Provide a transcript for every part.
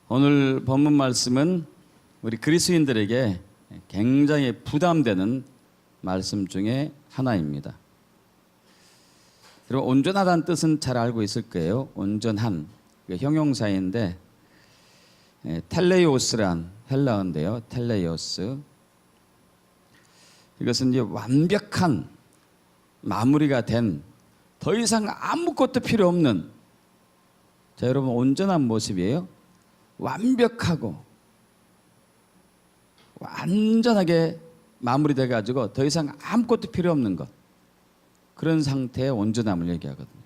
오늘 본문 말씀은 우리 그리스도인들에게 굉장히 부담되는 말씀 중에 하나입니다. 그리고 온전하다는 뜻은 잘 알고 있을 거예요. 온전한 형용사인데 텔레이오스란 헬라어인데요. 텔레이오스. 이것은 이제 완벽한 마무리가 된 더 이상 아무것도 필요 없는, 자 여러분, 온전한 모습이에요. 완벽하고 완전하게 마무리돼 가지고 더 이상 아무것도 필요 없는 것, 그런 상태의 온전함을 얘기하거든요.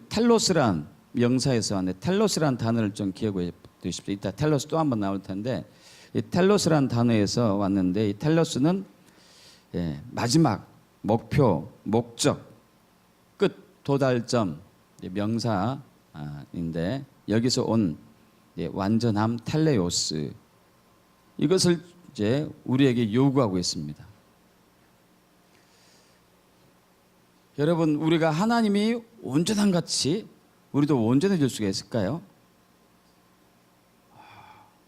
텔로스란 명사에서 왔는데, 텔로스란 단어를 좀 기억해 두십시오. 이따 텔로스 또 한번 나올 텐데, 이 텔로스란 단어에서 왔는데, 이 텔로스는 마지막, 목표, 목적, 끝, 도달점, 명사인데 여기서 온 완전함, 텔레오스, 이것을 이제 우리에게 요구하고 있습니다. 여러분, 우리가 하나님이 온전한 같이 우리도 온전해질 수가 있을까요?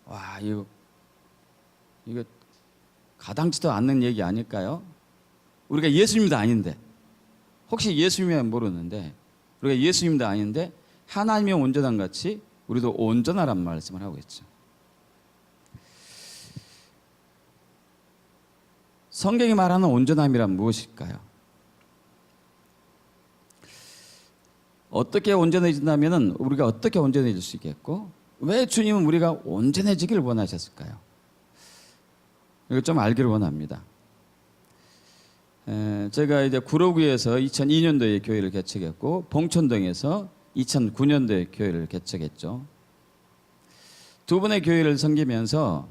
와, 이거 가당치도 않는 얘기 아닐까요? 우리가 예수님도 아닌데, 혹시 예수님이면 모르는데, 우리가 예수님도 아닌데 하나님이 온전한 같이 우리도 온전하란 말씀을 하고 있죠. 성경이 말하는 온전함이란 무엇일까요? 어떻게 온전해진다면 우리가 어떻게 온전해질 수 있겠고, 왜 주님은 우리가 온전해지기를 원하셨을까요? 이거 좀 알기를 원합니다. 제가 이제 구로구에서 2002년도에 교회를 개척했고, 봉천동에서 2009년도에 교회를 개척했죠. 두 분의 교회를 섬기면서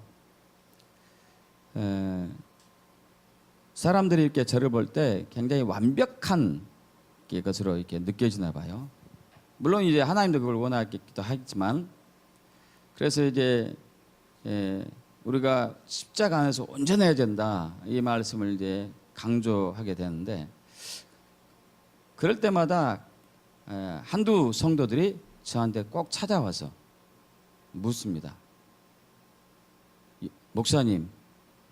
사람들이 이렇게 저를 볼 때 굉장히 완벽한 것으로 이렇게 느껴지나 봐요. 물론 이제 하나님도 그걸 원하기도 하지만, 그래서 이제 우리가 십자가 안에서 온전해야 된다, 이 말씀을 이제 강조하게 되는데, 그럴 때마다 한두 성도들이 저한테 꼭 찾아와서 묻습니다. 목사님,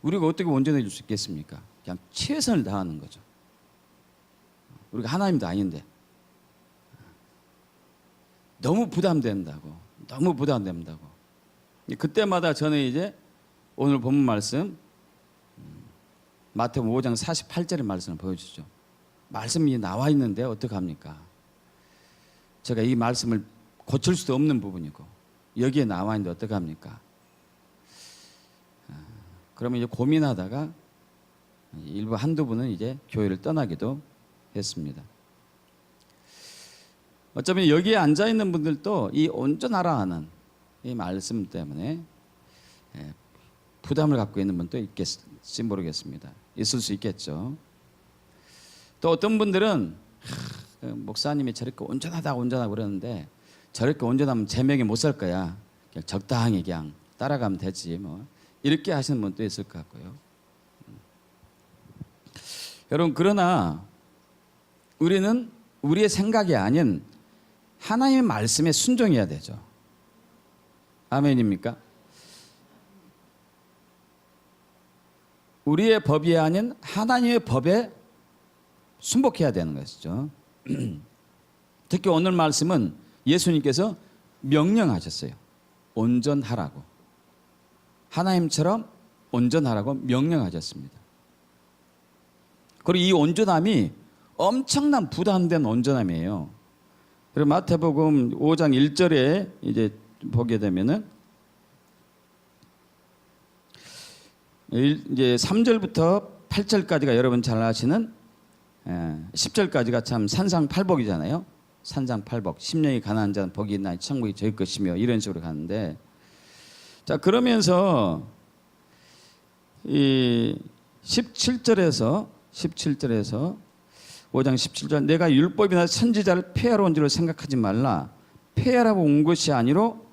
우리가 어떻게 온전해질 수 있겠습니까? 그냥 최선을 다하는 거죠. 우리가 하나님도 아닌데 너무 부담된다고, 너무 부담된다고. 그때마다 저는 이제 오늘 본문 말씀 마태복음 5장 48절의 말씀을 보여주죠. 말씀이 나와 있는데 어떡합니까? 제가 이 말씀을 고칠 수도 없는 부분이고 여기에 나와 있는데 어떡합니까? 그러면 이제 고민하다가 일부 한두 분은 이제 교회를 떠나기도 했습니다. 어쩌면 여기에 앉아 있는 분들도 이 온전하라 하는 이 말씀 때문에 부담을 갖고 있는 분도 있겠지 모르겠습니다. 있을 수 있겠죠. 또 어떤 분들은 목사님이 저렇게 온전하다고 그러는데 저렇게 온전하면 제 명에 못 살 거야, 그냥 적당히 그냥 따라가면 되지 뭐, 이렇게 하시는 분도 있을 것 같고요. 여러분, 그러나 우리는 우리의 생각이 아닌 하나님의 말씀에 순종해야 되죠. 아멘입니까? 우리의 법이 아닌 하나님의 법에 순복해야 되는 것이죠. 특히 오늘 말씀은 예수님께서 명령하셨어요. 온전하라고. 하나님처럼 온전하라고 명령하셨습니다. 그리고 이 온전함이 엄청난 부담된 온전함이에요. 그리고 마태복음 5장 1절에 이제 보게 되면은 이제 3절부터 8절까지가 여러분 잘 아시는 10절까지가 참 산상팔복이잖아요. 산상팔복. 심령이 가난한 자는 복이 있나니 천국이 저희 것이며, 이런 식으로 가는데, 자 그러면서 이 17절에서 5장 17절, 내가 율법이나 선지자를 폐하러 온 줄을 생각하지 말라. 폐하라고 온 것이 아니로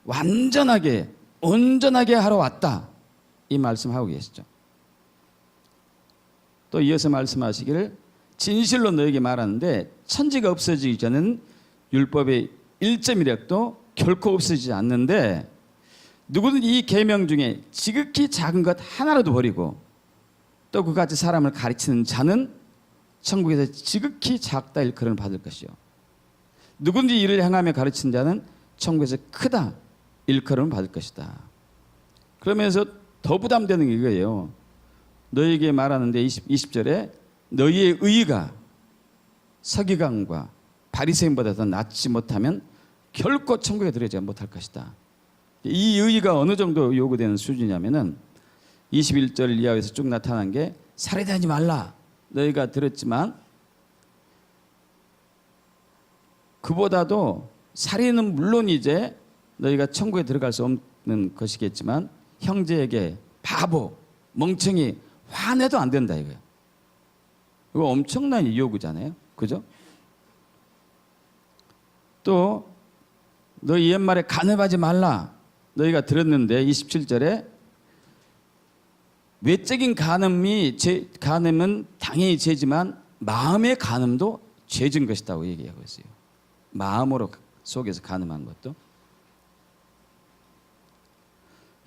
완전하게 온전하게 하러 왔다, 이 말씀하고 계시죠. 또 이어서 말씀하시기를 진실로 너에게 말하는데 천지가 없어지기 전에는 율법의 1.1획도 결코 없어지지 않는데 누구든지 이 계명 중에 지극히 작은 것 하나라도 버리고 또 그같이 사람을 가르치는 자는 천국에서 지극히 작다 일컬음을 받을 것이요. 누구든지 이를 행하며 가르치는 자는 천국에서 크다 일컬음을 받을 것이다. 그러면서 더 부담되는 게 이거예요. 너희에게 말하는데 20절에 너희의 의의가 서기관과 바리새인보다 더 낫지 못하면 결코 천국에 들어가지 못할 것이다. 이 의의가 어느 정도 요구되는 수준이냐면은 21절 이하에서 쭉 나타난 게 살해하지 말라. 너희가 들었지만 그보다도 살인은 물론 이제 너희가 천국에 들어갈 수 없는 것이겠지만 형제에게 바보, 멍청이 화내도 안 된다 이거예요. 이거 엄청난 요구잖아요. 그죠? 또 너희 옛말에 간음하지 말라. 너희가 들었는데 27절에 외적인 간음은 당연히 죄지만 마음의 간음도 죄진 것이라고 얘기하고 있어요. 마음으로 속에서 간음한 것도.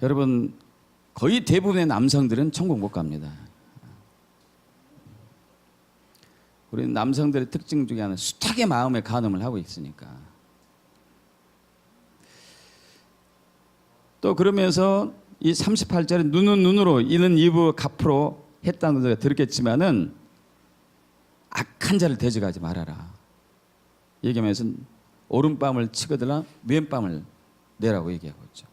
여러분 거의 대부분의 남성들은 천국 못 갑니다. 우리는 남성들의 특징 중에 하나는 숱하게 마음의 간음을 하고 있으니까. 또 그러면서 이 38절에 눈은 눈으로 이는 입으로 갚으로 했다는 것을 들었겠지만은 악한 자를 대적하지 말아라. 얘기하면서 오른뺨을 치거들라 왼뺨을 내라고 얘기하고 있죠.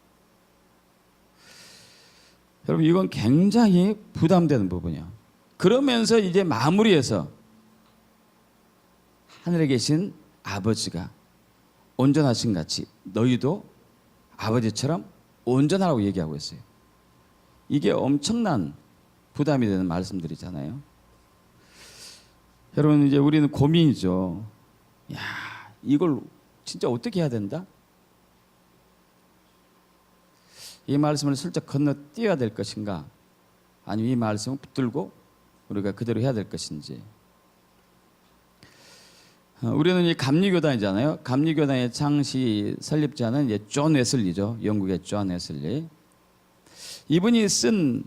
여러분 이건 굉장히 부담되는 부분이에요. 그러면서 이제 마무리해서 하늘에 계신 아버지가 온전하신 같이 너희도 아버지처럼 온전하라고 얘기하고 있어요. 이게 엄청난 부담이 되는 말씀들이잖아요. 여러분 이제 우리는 고민이죠. 야, 이걸 진짜 어떻게 해야 된다? 이 말씀을 슬쩍 건너뛰어야 될 것인가? 아니면 이 말씀을 붙들고 우리가 그대로 해야 될 것인지. 우리는 이 감리교단이잖아요. 감리교단의 창시 설립자는 이제 존 웨슬리죠. 영국의 존 웨슬리. 이분이 쓴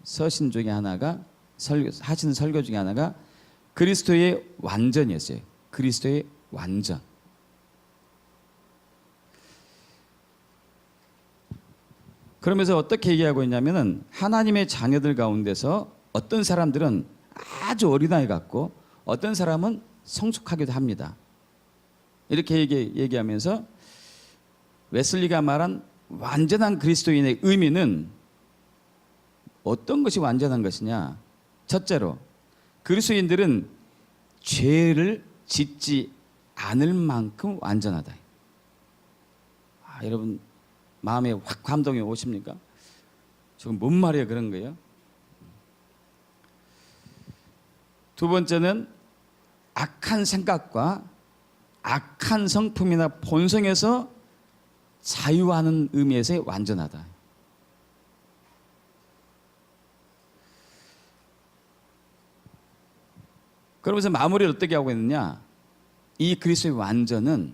서신 중에 하나가 하신 설교 중에 하나가 그리스도의 완전이었어요. 그리스도의 완전. 그러면서 어떻게 얘기하고 있냐면은 하나님의 자녀들 가운데서 어떤 사람들은 아주 어린아이 같고 어떤 사람은 성숙하기도 합니다. 이렇게 얘기하면서 웨슬리가 말한 완전한 그리스도인의 의미는 어떤 것이 완전한 것이냐? 첫째로 그리스도인들은 죄를 짓지 않을 만큼 완전하다. 여러분 마음에 확 감동이 오십니까? 지금 뭔 말이에요 그런 거예요? 두 번째는 악한 생각과 악한 성품이나 본성에서 자유하는 의미에서의 완전하다. 그러면서 마무리를 어떻게 하고 있느냐? 이 그리스도의 완전은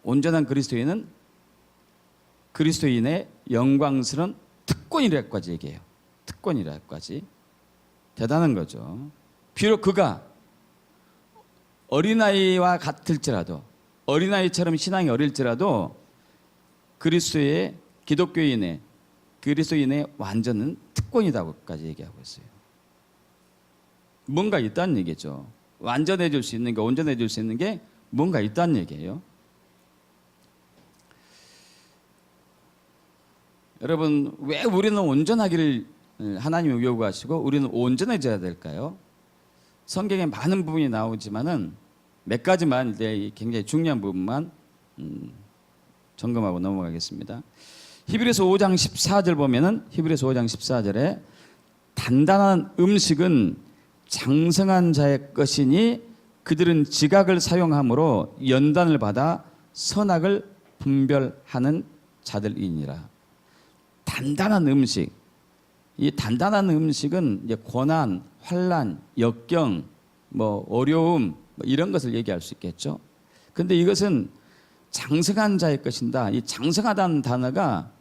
온전한 그리스도인은 그리스도인의 영광스러운 특권이라고까지 얘기해요. 특권이라고까지. 대단한 거죠. 비록 그가 어린아이와 같을지라도 어린아이처럼 신앙이 어릴지라도 그리스도의 기독교인의 그리스도인의 완전은 특권이다고까지 얘기하고 있어요. 뭔가 있다는 얘기죠. 완전해질 수 있는 게 온전해질 수 있는 게 뭔가 있다는 얘기예요. 여러분 왜 우리는 온전하기를 하나님이 요구하시고 우리는 온전해져야 될까요? 성경에 많은 부분이 나오지만은 몇 가지만 이제 굉장히 중요한 부분만 점검하고 넘어가겠습니다. 히브리서 5장 14절 보면은 히브리서 5장 14절에 단단한 음식은 장성한 자의 것이니 그들은 지각을 사용함으로 연단을 받아 선악을 분별하는 자들이니라. 단단한 음식. 이 단단한 음식은 이제 고난, 환난, 역경, 어려움 이런 것을 얘기할 수 있겠죠. 근데 이것은 장성한 자의 것인다. 이 장성하다는 단어가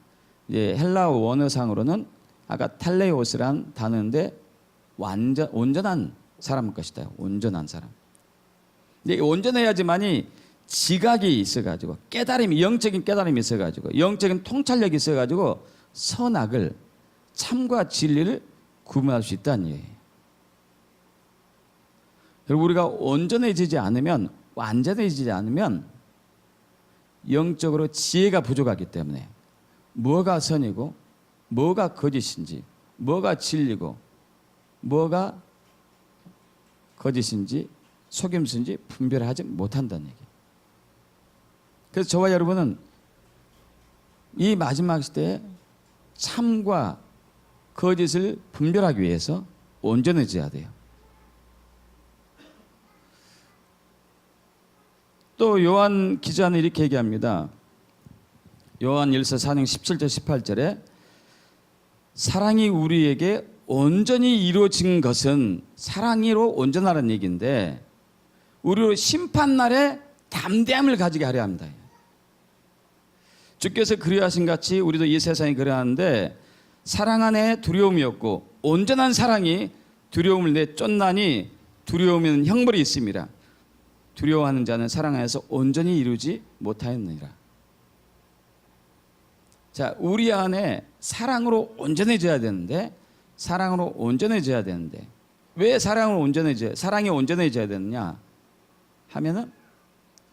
이제 헬라어 원어상으로는 아까 텔레오스란 단어인데 온전한 사람 것이다. 온전한 사람. 근데 온전해야지만이 지각이 있어가지고 깨달음이 영적인 깨달음이 있어가지고 영적인 통찰력이 있어가지고 선악을 참과 진리를 구분할 수 있다는 얘기예요. 그리고 우리가 온전해지지 않으면 완전해지지 않으면 영적으로 지혜가 부족하기 때문에 뭐가 선이고 뭐가 거짓인지 뭐가 진리고 뭐가 거짓인지 속임수인지 분별하지 못한다는 얘기예요. 그래서 저와 여러분은 이 마지막 시대에 참과 거짓을 분별하기 위해서 온전해져야 돼요. 또 요한 기자는 이렇게 얘기합니다. 요한 1서 4장 17절 18절에 사랑이 우리에게 온전히 이루어진 것은 사랑으로 온전하라는 얘기인데 우리로 심판날에 담대함을 가지게 하려 합니다. 주께서 그리하신 같이 우리도 이 세상에 그러하는데 사랑 안에 두려움이 없고 온전한 사랑이 두려움을 내쫓나니 두려움에는 형벌이 있습니다. 두려워하는 자는 사랑 안에서 온전히 이루지 못하였느니라. 자, 우리 안에 사랑으로 온전해져야 되는데 사랑으로 온전해져야 되는데 왜 사랑이 온전해져야 되느냐 하면은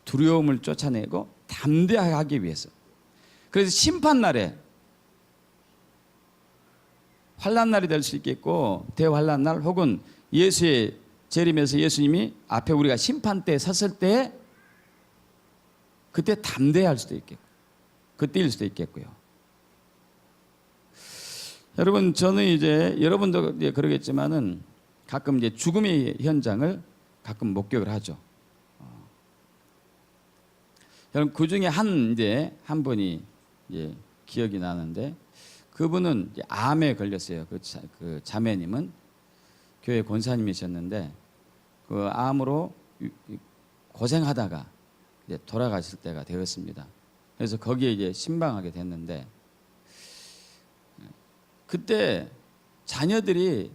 두려움을 쫓아내고 담대하게 하기 위해서. 그래서 심판날에 환난날이 될 수 있겠고 대환난날 혹은 예수의 재림에서 예수님이 앞에 우리가 심판대에 섰을 때 그때 담대할 수도 있겠고 그때일 수도 있겠고요. 여러분 저는 이제 여러분도 이제 그러겠지만은 가끔 이제 죽음의 현장을 가끔 목격을 하죠. 여러분 그 중에 한 분이 이제 기억이 나는데 그분은 이제 암에 걸렸어요. 그 자매님은 교회 권사님이셨는데 그 암으로 고생하다가 이제 돌아가실 때가 되었습니다. 그래서 거기에 이제 신방하게 됐는데 그때 자녀들이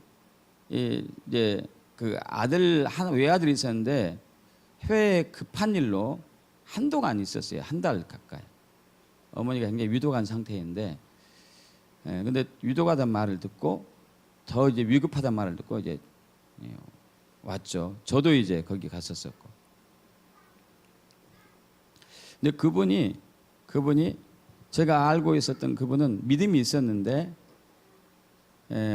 이제 그 외아들이 있었는데 해외에 급한 일로 한동안 있었어요. 한 달 가까이. 어머니가 굉장히 위독한 상태인데, 근데 위독하다는 말을 듣고 더 이제 위급하다는 말을 듣고 이제 왔죠. 저도 이제 거기 갔었었고. 근데 그분이 제가 알고 있었던 그분은 믿음이 있었는데,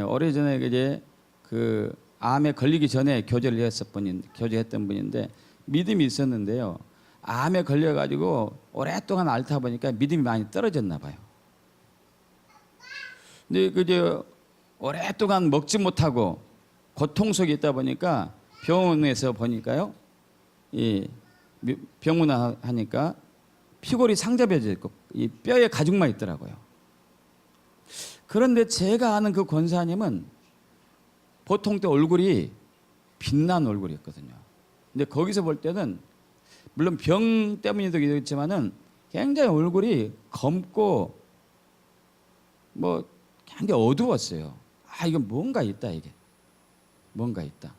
오래전에 이제 그 암에 걸리기 전에 교제했던 분인데 믿음이 있었는데요. 암에 걸려가지고 오랫동안 앓다 보니까 믿음이 많이 떨어졌나 봐요. 근데 그저 오랫동안 먹지 못하고 고통 속에 있다 보니까 병원에서 보니까요, 이 병문안 하니까 피골이 상접해져 있고 이 뼈에 가죽만 있더라고요. 그런데 제가 아는 그 권사님은 보통 때 얼굴이 빛난 얼굴이었거든요. 근데 거기서 볼 때는 물론 병 때문이도 있지만은 굉장히 얼굴이 검고 뭐 굉장히 어두웠어요. 아, 이건 뭔가 있다, 이게. 뭔가 있다.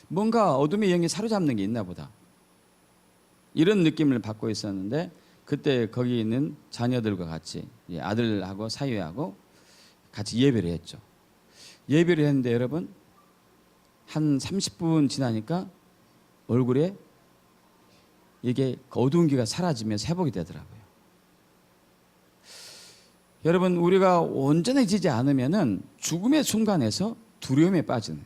뭔가 어둠의 영이 사로잡는 게 있나 보다. 이런 느낌을 받고 있었는데 그때 거기 있는 자녀들과 같이 아들하고 사위하고 같이 예배를 했죠. 예배를 했는데 여러분 한 30분 지나니까 얼굴에 이게 어두운 기가 사라지면서 회복이 되더라고요. 여러분 우리가 온전해지지 않으면은 죽음의 순간에서 두려움에 빠지는,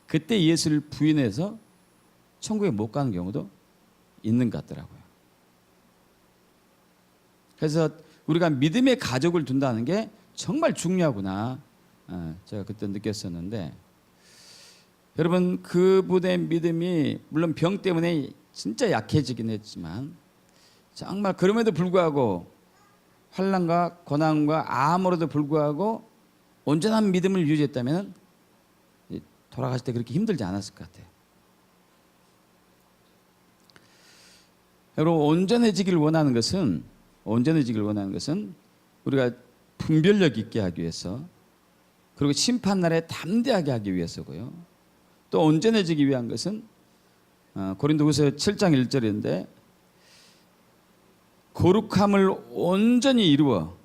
그때 예수를 부인해서 천국에 못 가는 경우도 있는 것 같더라고요. 그래서 우리가 믿음의 가족을 둔다는 게 정말 중요하구나, 제가 그때 느꼈었는데, 여러분 그분의 믿음이 물론 병 때문에 진짜 약해지긴 했지만 정말 그럼에도 불구하고 환난과 고난과 암으로도 불구하고 온전한 믿음을 유지했다면 돌아가실 때 그렇게 힘들지 않았을 것 같아요. 여러분 온전해지기를 원하는 것은 우리가 분별력 있게 하기 위해서, 그리고 심판날에 담대하게 하기 위해서고요. 또 온전해지기 위한 것은 고린도후서 7장 1절인데 거룩함을 온전히 이루어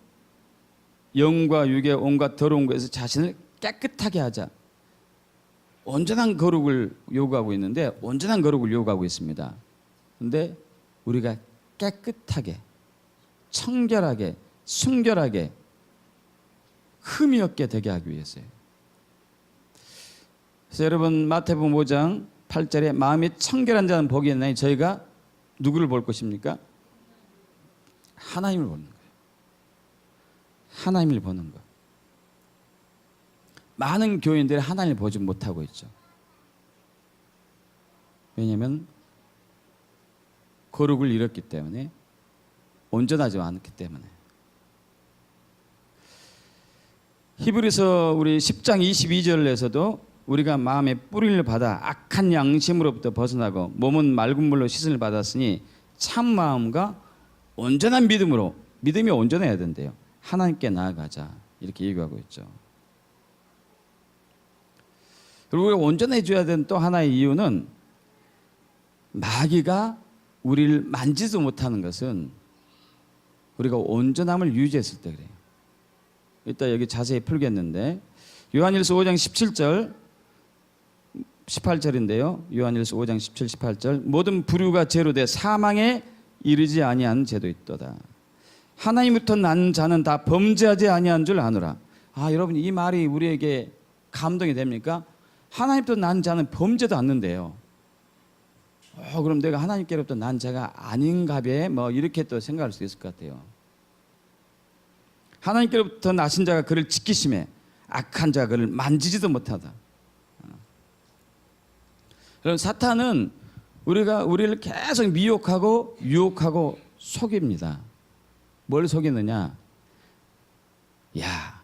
영과 육의 온갖 더러운 것에서 자신을 깨끗하게 하자. 온전한 거룩을 요구하고 있는데 온전한 거룩을 요구하고 있습니다. 그런데 우리가 깨끗하게, 청결하게, 순결하게, 흠이 없게 되게 하기 위해서요. 그래서 여러분 마태복음 5장 8절에 마음이 청결한 자는 복이 있나니 저희가 누구를 볼 것입니까? 하나님을 보는 거예요. 하나님을 보는 것. 많은 교인들이 하나님을 보지 못하고 있죠. 왜냐하면 거룩을 잃었기 때문에, 온전하지 않기 때문에. 히브리서 우리 10장 22절에서도 우리가 마음의 뿌리를 받아 악한 양심으로부터 벗어나고 몸은 맑은 물로 씻음을 받았으니 참 마음과 온전한 믿음으로, 믿음이 온전해야 된대요. 하나님께 나아가자, 이렇게 얘기하고 있죠. 그리고 우리가 온전해져야 되는 또 하나의 이유는 마귀가 우리를 만지도 못하는 것은 우리가 온전함을 유지했을 때 그래요. 이따 여기 자세히 풀겠는데 요한일서 5장 17절 18절인데요. 요한일서 5장 17, 18절 모든 불의가 죄로 돼 사망에 이르지 아니한 죄도 있도다. 하나님부터 난 자는 다 범죄하지 아니한 줄 아노라. 여러분 이 말이 우리에게 감동이 됩니까? 하나님부터 난 자는 범죄도 않는데요. 그럼 내가 하나님께로부터 난 자가 아닌가 봐, 뭐 이렇게 또 생각할 수 있을 것 같아요. 하나님께로부터 나신 자가 그를 지키심에 악한 자가 그를 만지지도 못하다. 여러분 사탄은 우리를 계속 미혹하고 유혹하고 속입니다. 뭘 속이느냐? 야,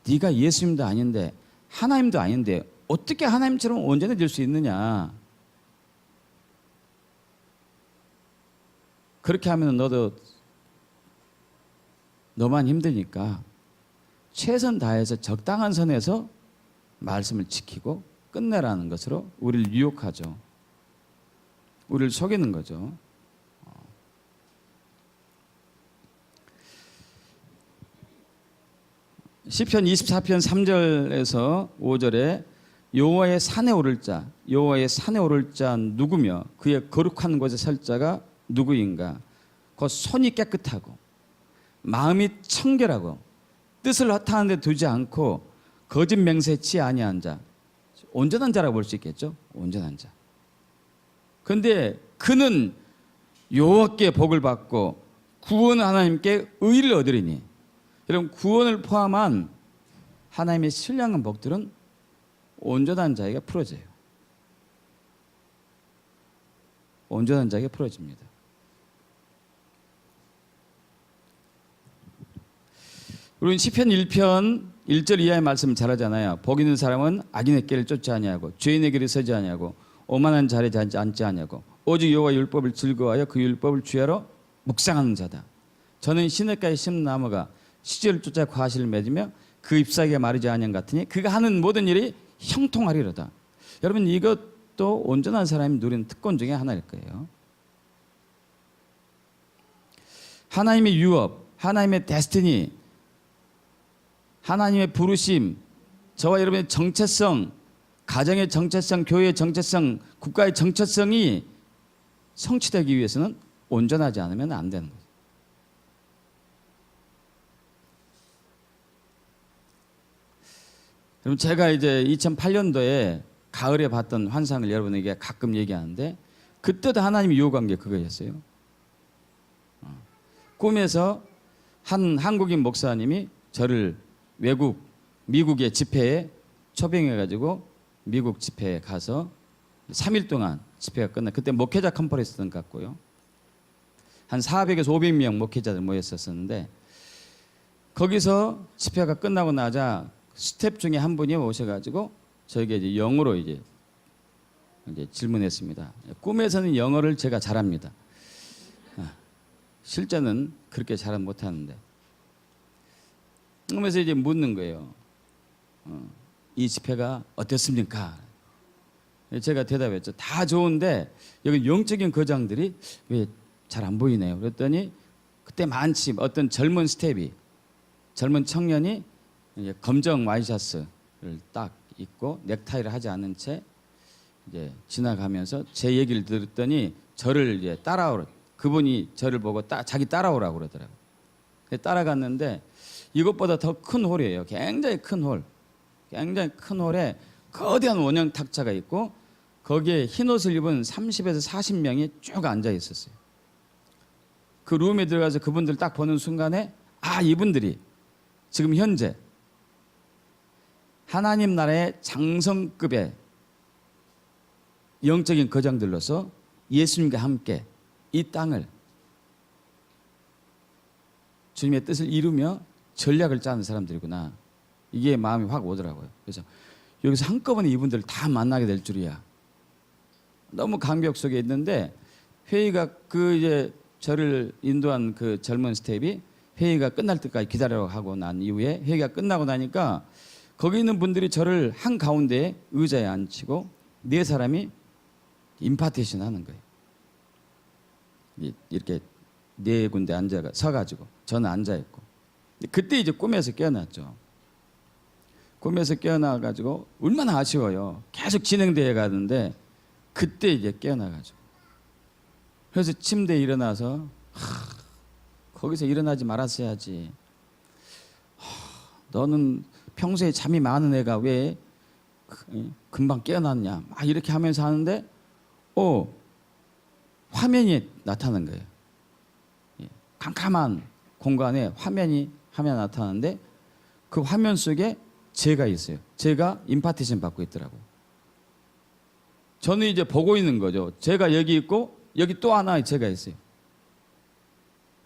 네가 예수님도 아닌데 하나님도 아닌데 어떻게 하나님처럼 온전해질 수 있느냐? 그렇게 하면 너만 힘드니까 최선 다해서 적당한 선에서 말씀을 지키고 끝내라는 것으로 우리를 유혹하죠. 우리를 속이는 거죠. 시편 24편 3절에서 5절에 여호와의 산에 오를 자, 여호와의 산에 오를 자 누구며 그의 거룩한 곳에 설 자가 누구인가? 그 손이 깨끗하고 마음이 청결하고 뜻을 허탄한 데 두지 않고 거짓 맹세치 아니한 자, 온전한 자라고 볼 수 있겠죠. 온전한 자. 그런데 그는 여호와께 복을 받고 구원 하나님께 의를 얻으리니. 여러분 구원을 포함한 하나님의 신령한 복들은 온전한 자에게 풀어져요. 온전한 자에게 풀어집니다. 우리는 시편 1편 1절 이하의 말씀을 잘 하잖아요. 복 있는 사람은 악인의 길을 쫓지 아니하고 죄인의 길을 서지 아니하고 오만한 자리에 앉지 아니하고 오직 여호와 율법을 즐거워하여 그 율법을 주야로 묵상하는 자다. 저는 시냇가에 심은 나무가 시절을 쫓아 과실을 맺으며 그 잎사귀가 마르지 아니한 같으니 그가 하는 모든 일이 형통하리로다. 여러분 이것도 온전한 사람이 누리는 특권 중에 하나일 거예요. 하나님의 유업, 하나님의 데스티니, 하나님의 부르심, 저와 여러분의 정체성, 가정의 정체성, 교회의 정체성, 국가의 정체성이 성취되기 위해서는 온전하지 않으면 안 되는 거죠. 그럼 제가 이제 2008년도에 가을에 봤던 환상을 여러분에게 가끔 얘기하는데 그때도 하나님이 요구한 게 그거였어요. 꿈에서 한 한국인 목사님이 저를 미국의 집회에 초빙해가지고 미국 집회에 가서 3일 동안 집회가 끝나. 그때 목회자 컨퍼런스는 같고요. 한 400에서 500명 목회자들 모였었는데 거기서 집회가 끝나고 나자 스텝 중에 한 분이 오셔가지고 저에게 이제 영어로 이제 질문했습니다. 꿈에서는 영어를 제가 잘합니다. 실제는 그렇게 잘은 못하는데. 그러면서 이제 묻는 거예요. 이 집회가 어땠습니까? 제가 대답했죠. 다 좋은데 여기 영적인 거장들이 왜 잘 안 보이네요. 그랬더니 그때 많지 어떤 젊은 청년이 이제 검정 와이셔츠를 딱 입고 넥타이를 하지 않은 채 이제 지나가면서 제 얘기를 들었더니 저를 이제 그분이 저를 보고 자기 따라오라고 그러더라고요. 따라갔는데 이것보다 더 큰 홀이에요. 굉장히 큰 홀에 거대한 원형 탁자가 있고 거기에 흰 옷을 입은 30에서 40명이 쭉 앉아 있었어요. 그 룸에 들어가서 그분들 딱 보는 순간에 이분들이 지금 현재 하나님 나라의 장성급의 영적인 거장들로서 예수님과 함께 이 땅을 주님의 뜻을 이루며 전략을 짜는 사람들이구나. 이게 마음이 확 오더라고요. 그래서 여기서 한꺼번에 이분들을 다 만나게 될 줄이야. 너무 감격 속에 있는데 회의가 이제 저를 인도한 그 젊은 스텝이 회의가 끝날 때까지 기다리라고 하고 난 이후에 회의가 끝나고 나니까 거기 있는 분들이 저를 한 가운데 의자에 앉히고 네 사람이 임파테이션 하는 거예요. 이렇게 네 군데 서가지고 저는 앉아있고 그때 이제 꿈에서 깨어났죠. 꿈에서 깨어나가지고 얼마나 아쉬워요. 계속 진행되어 가는데 그때 이제 깨어나가지고 그래서 침대에 일어나서 거기서 일어나지 말았어야지. 너는 평소에 잠이 많은 애가 왜 금방 깨어났냐 막 이렇게 하면서 하는데 화면이 나타난 거예요. 캄캄한 공간에 화면이 나타나는데 그 화면 속에 제가 있어요. 제가 임파테이션 받고 있더라고요. 저는 이제 보고 있는 거죠. 제가 여기 있고 여기 또 하나 제가 있어요.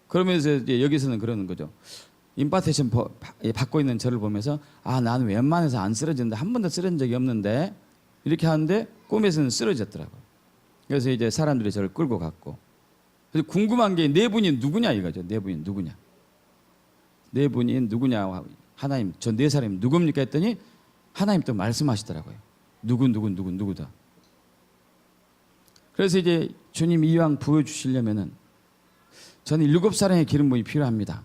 그러면서 이제 여기서는 그러는 거죠. 임파테이션 받고 있는 저를 보면서 나는 웬만해서 안 쓰러지는데 한 번도 쓰러진 적이 없는데 이렇게 하는데 꿈에서는 쓰러졌더라고요. 그래서 이제 사람들이 저를 끌고 갔고 그래서 궁금한 게 네 분이 누구냐 이거죠. 네 분이 누구냐. 네 분이 누구냐. 하나님 저 네 사람이 누굽니까 했더니 하나님 또 말씀하시더라고요. 누구다. 그래서 이제 주님 이왕 부어주시려면은 저는 7사람의 기름 부음이 필요합니다.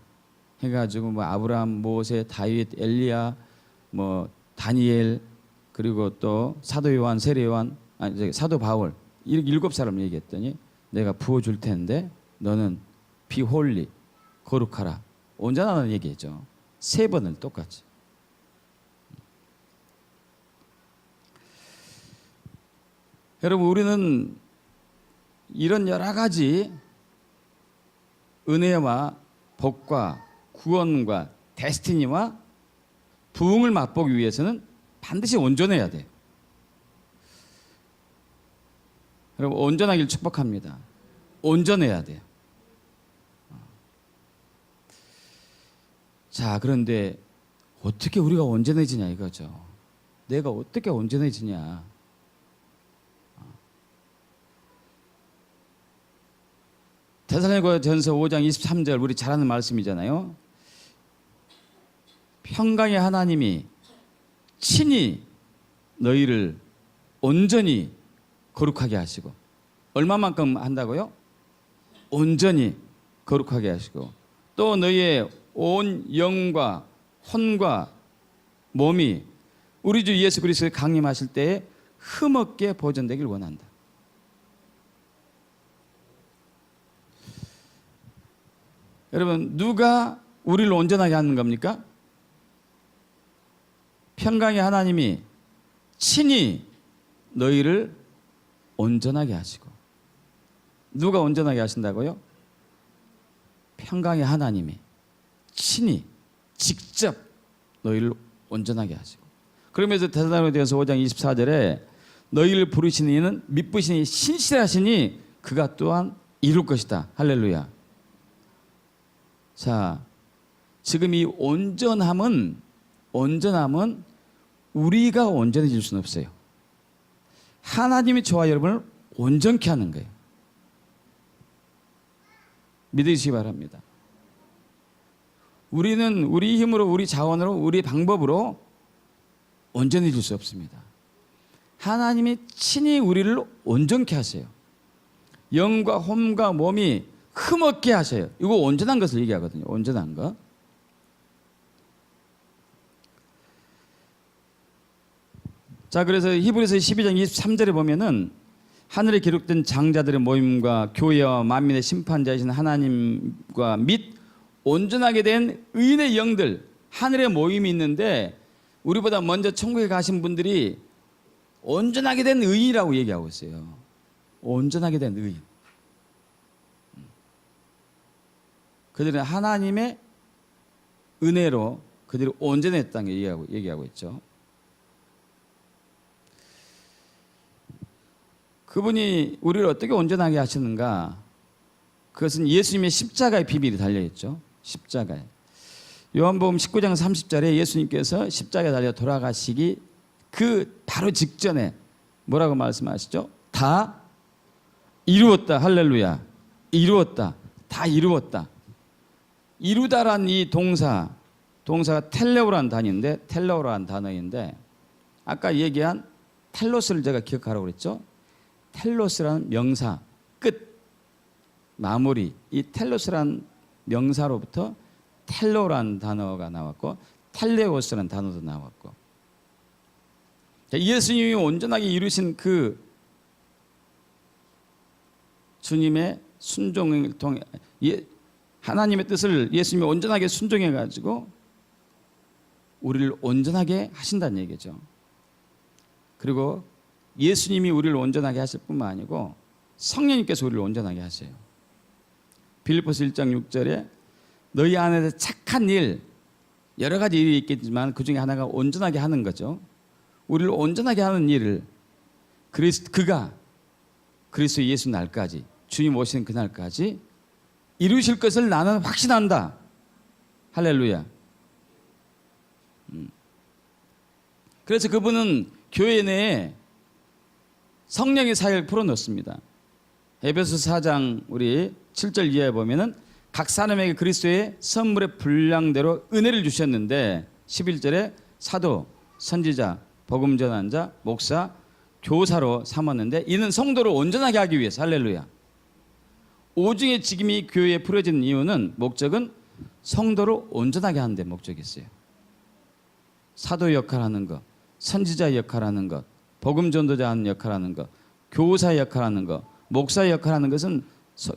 해가지고 뭐 아브라함, 모세, 다윗, 엘리야, 뭐 다니엘 그리고 또 사도 요한, 세례 요한, 사도 바울 이렇게 7사람을 얘기했더니 내가 부어줄 텐데 너는 비홀리 거룩하라 온전하다는 얘기했죠. 3번을 똑같이. 여러분 우리는 이런 여러 가지 은혜와 복과 구원과 데스티니와 부흥을 맛보기 위해서는 반드시 온전해야 돼요. 여러분 온전하길 축복합니다. 온전해야 돼요. 자, 그런데 어떻게 우리가 온전해지냐 이거죠. 내가 어떻게 온전해지냐. 데살로니가전서 5장 23절 우리 잘 아는 말씀이잖아요. 평강의 하나님이 친히 너희를 온전히 거룩하게 하시고 얼마만큼 한다고요? 온전히 거룩하게 하시고 또 너희의 온 영과 혼과 몸이 우리 주 예수 그리스도의 강림하실 때에 흠없게 보존되길 원한다. 여러분 누가 우리를 온전하게 하는 겁니까? 평강의 하나님이 친히 너희를 온전하게 하시고 누가 온전하게 하신다고요? 평강의 하나님이 친히 직접 너희를 온전하게 하시고 그러면서 데살로니가전서 5장 24절에 너희를 부르시는 이는 미쁘시니 신실하시니 그가 또한 이룰 것이다. 할렐루야. 자, 지금 이 온전함은 우리가 온전해질 수는 없어요. 하나님이 저와 여러분을 온전케 하는 거예요. 믿으시기 바랍니다. 우리는 우리 힘으로, 우리 자원으로, 우리 방법으로 온전해질 수 없습니다. 하나님이 친히 우리를 온전케 하세요. 영과 혼과 몸이 흠없게 하세요. 이거 온전한 것을 얘기하거든요. 온전한 것. 자, 그래서 히브리서 12장 23절에 보면은 하늘에 기록된 장자들의 모임과 교회와 만민의 심판자이신 하나님과 및 온전하게 된 의인의 영들, 하늘에 모임이 있는데 우리보다 먼저 천국에 가신 분들이 온전하게 된 의인이라고 얘기하고 있어요. 온전하게 된 의인. 그들은 하나님의 은혜로 그들이 온전했다는 걸 얘기하고 있죠. 그분이 우리를 어떻게 온전하게 하시는가? 그것은 예수님의 십자가의 비밀이 달려있죠. 십자가에. 요한복음 19장 30절에 예수님께서 십자가에 달려 돌아가시기 그 바로 직전에 뭐라고 말씀하시죠? 다 이루었다. 할렐루야. 이루었다. 다 이루었다. 이루다란 이 동사가 텔레오라는 단어인데 아까 얘기한 텔로스를 제가 기억하라고 그랬죠. 텔로스라는 명사, 끝, 마무리. 이 텔로스라는 명사로부터 텔로라는 단어가 나왔고 텔레오스라는 단어도 나왔고, 예수님이 온전하게 이루신 그 주님의 순종을 통해 하나님의 뜻을 예수님이 온전하게 순종해 가지고 우리를 온전하게 하신다는 얘기죠. 그리고 예수님이 우리를 온전하게 하실 뿐만 아니고 성령님께서 우리를 온전하게 하세요. 빌립보서 1장 6절에 너희 안에서 착한 일, 여러 가지 일이 있겠지만 그 중에 하나가 온전하게 하는 거죠. 우리를 온전하게 하는 일을 그가 그리스도 예수 날까지, 주님 오시는 그날까지 이루실 것을 나는 확신한다. 할렐루야. 그래서 그분은 교회 내에 성령의 사역을 풀어놓습니다. 에베소 4장 우리 7절 이하에 보면은 각 사람에게 그리스도의 선물의 분량대로 은혜를 주셨는데 11절에 사도, 선지자, 복음 전한 자, 목사, 교사로 삼았는데 이는 성도를 온전하게 하기 위해서. 할렐루야. 오중의 직임이 교회에 풀어진 이유는 목적은 성도를 온전하게 하는 데 목적이 있어요. 사도 역할하는 것, 선지자 역할하는 것, 복음 전도자 하는 역할하는 것, 교사 역할하는 것, 목사 역할하는 것은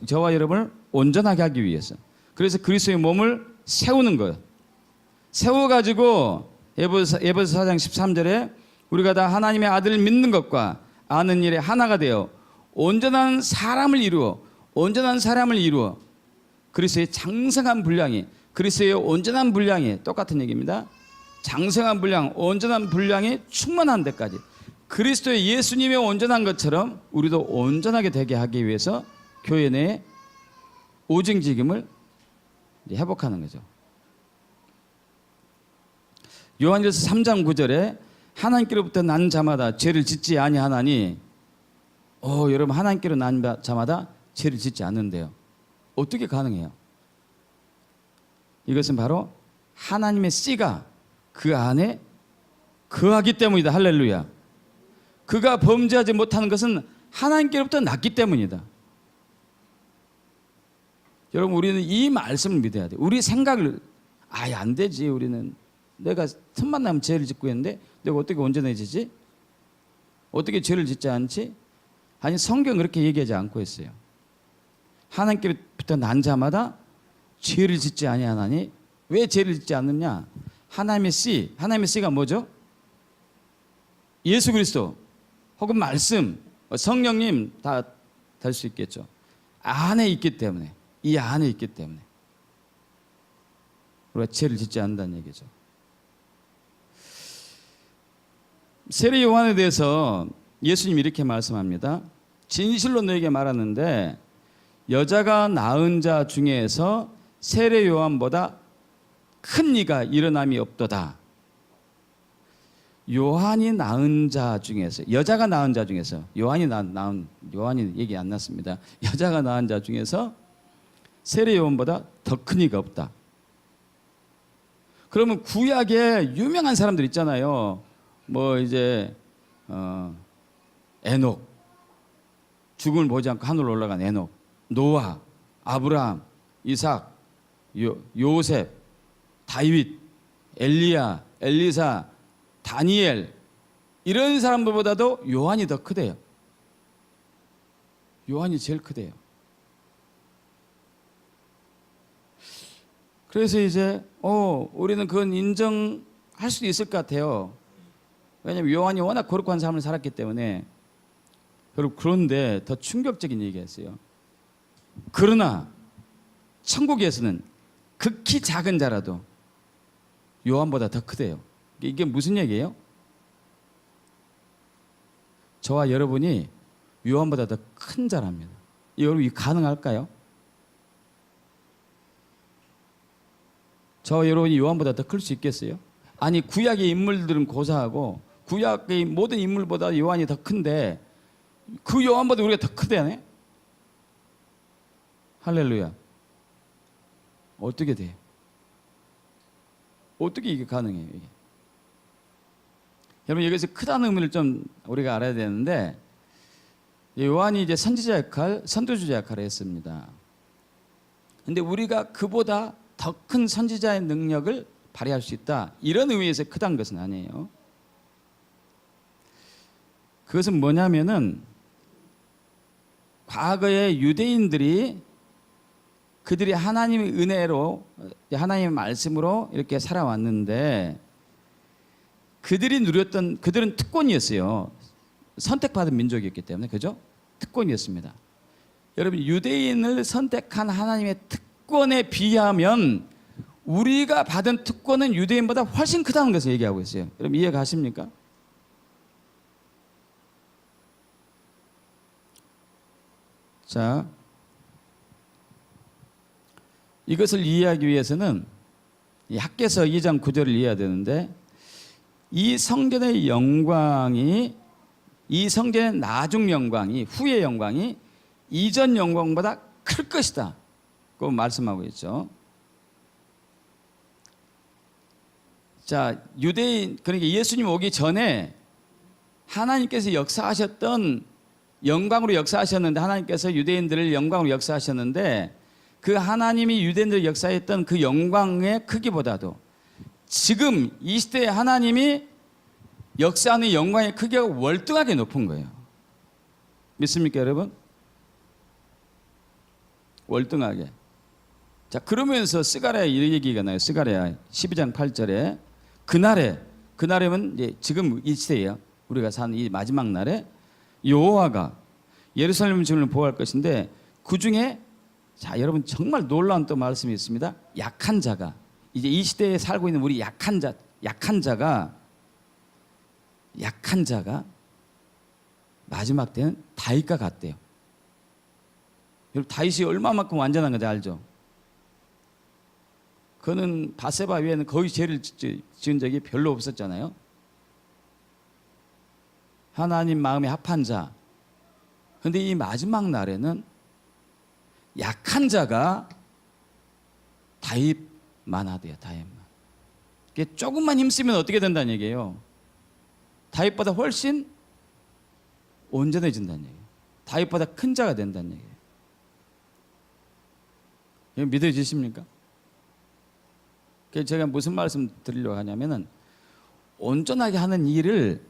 저와 여러분을 온전하게 하기 위해서. 그래서 그리스도의 몸을 세우는 거예요. 세워가지고 에베소서 4장 13절에 우리가 다 하나님의 아들을 믿는 것과 아는 일에 하나가 되어 온전한 사람을 이루어 그리스도의 장성한 분량이, 그리스도의 온전한 분량이 똑같은 얘기입니다. 장성한 분량, 온전한 분량이 충만한 데까지 그리스도의 예수님의 온전한 것처럼 우리도 온전하게 되게 하기 위해서 교회 내에 오증직임을 회복하는 거죠. 요한일서 3장 9절에 하나님께로부터 난 자마다 죄를 짓지 아니하나니, 여러분, 하나님께로 난 자마다 죄를 짓지 않는데요. 어떻게 가능해요? 이것은 바로 하나님의 씨가 그 안에 거하기 때문이다. 할렐루야. 그가 범죄하지 못하는 것은 하나님께로부터 났기 때문이다. 여러분, 우리는 이 말씀을 믿어야 돼요. 우리 생각을 아예 안 되지. 우리는 내가 틈만 나면 죄를 짓고 있는데 내가 어떻게 온전해지지? 어떻게 죄를 짓지 않지? 아니, 성경은 그렇게 얘기하지 않고 있어요. 하나님께로부터 난 자마다 죄를 짓지 아니하나니. 왜 죄를 짓지 않느냐? 하나님의 씨가 뭐죠? 예수 그리스도 혹은 말씀, 성령님 다 될 수 있겠죠. 안에 있기 때문에, 이 안에 있기 때문에 우리가 죄를 짓지 않는다는 얘기죠. 세례 요한에 대해서 예수님이 이렇게 말씀합니다. 진실로 너에게 말하는데 여자가 낳은 자 중에서 세례 요한보다 큰 이가 일어남이 없도다. 요한이 낳은 자 중에서, 여자가 낳은 자 중에서, 요한이 얘기 안 났습니다. 여자가 낳은 자 중에서 세례 요한보다 더 큰 이가 없다. 그러면 구약에 유명한 사람들 있잖아요. 뭐 이제 에녹, 죽음을 보지 않고 하늘로 올라간 에녹, 노아, 아브라함, 이삭, 요셉, 다윗, 엘리야, 엘리사, 다니엘, 이런 사람들보다도 요한이 더 크대요. 요한이 제일 크대요. 그래서 이제 우리는 그건 인정할 수도 있을 것 같아요. 왜냐하면 요한이 워낙 거룩한 삶을 살았기 때문에. 그런데 더 충격적인 얘기였어요. 그러나 천국에서는 극히 작은 자라도 요한보다 더 크대요. 이게 무슨 얘기예요? 저와 여러분이 요한보다 더 큰 자랍니다. 여러분, 이게 가능할까요? 저와 여러분이 요한보다 더 클 수 있겠어요? 아니, 구약의 인물들은 고사하고 구약의 모든 인물보다 요한이 더 큰데 그 요한보다 우리가 더 크다네? 할렐루야. 어떻게 돼요? 어떻게 이게 가능해요? 이게? 여러분, 여기서 크다는 의미를 좀 우리가 알아야 되는데, 요한이 이제 선지자 역할, 선두주자 역할을 했습니다. 근데 우리가 그보다 더 큰 선지자의 능력을 발휘할 수 있다, 이런 의미에서 크다는 것은 아니에요. 그것은 뭐냐면은 과거에 유대인들이 그들이 하나님의 은혜로, 하나님의 말씀으로 이렇게 살아왔는데, 그들은 특권이었어요. 선택받은 민족이었기 때문에. 그죠? 특권이었습니다. 여러분, 유대인을 선택한 하나님의 특권에 비하면 우리가 받은 특권은 유대인보다 훨씬 크다는 것을 얘기하고 있어요. 여러분, 이해 가십니까? 자, 이것을 이해하기 위해서는 이 학개서 2장 9절을 이해해야 되는데, 이 성전의 영광이, 이 성전의 나중 영광이, 후의 영광이 이전 영광보다 클 것이다, 그 말씀하고 있죠. 자, 유대인, 그러니까 예수님 오기 전에 하나님께서 역사하셨던 영광으로 역사하셨는데, 하나님께서 유대인들을 영광으로 역사하셨는데, 그 하나님이 유대인들을 역사했던 그 영광의 크기보다도 지금 이 시대에 하나님이 역사하는 영광의 크기가 월등하게 높은 거예요. 믿습니까, 여러분? 월등하게. 자, 그러면서 스가랴 이 얘기가 나요. 스가랴 12장 8절에 그날에는 이제 지금 이 시대예요. 우리가 사는 이 마지막 날에 여호와가 예루살렘 증을 보호할 것인데, 그 중에, 자, 여러분, 정말 놀라운 또 말씀이 있습니다. 약한 자가, 이제 이 시대에 살고 있는 우리 약한 자가 마지막 때는 다윗과 같대요. 여러분, 다윗이 얼마만큼 완전한 건지 알죠? 그는 바세바 외에는 거의 죄를 지은 적이 별로 없었잖아요. 하나님 마음에 합한 자. 그런데 이 마지막 날에는 약한 자가 다윗만 하대요. 다윗만. 조금만 힘쓰면 어떻게 된다는 얘기예요? 다윗보다 훨씬 온전해진다는 얘기예요. 다윗보다 큰 자가 된다는 얘기예요. 이거 믿어지십니까? 제가 무슨 말씀 드리려고 하냐면은, 온전하게 하는 일을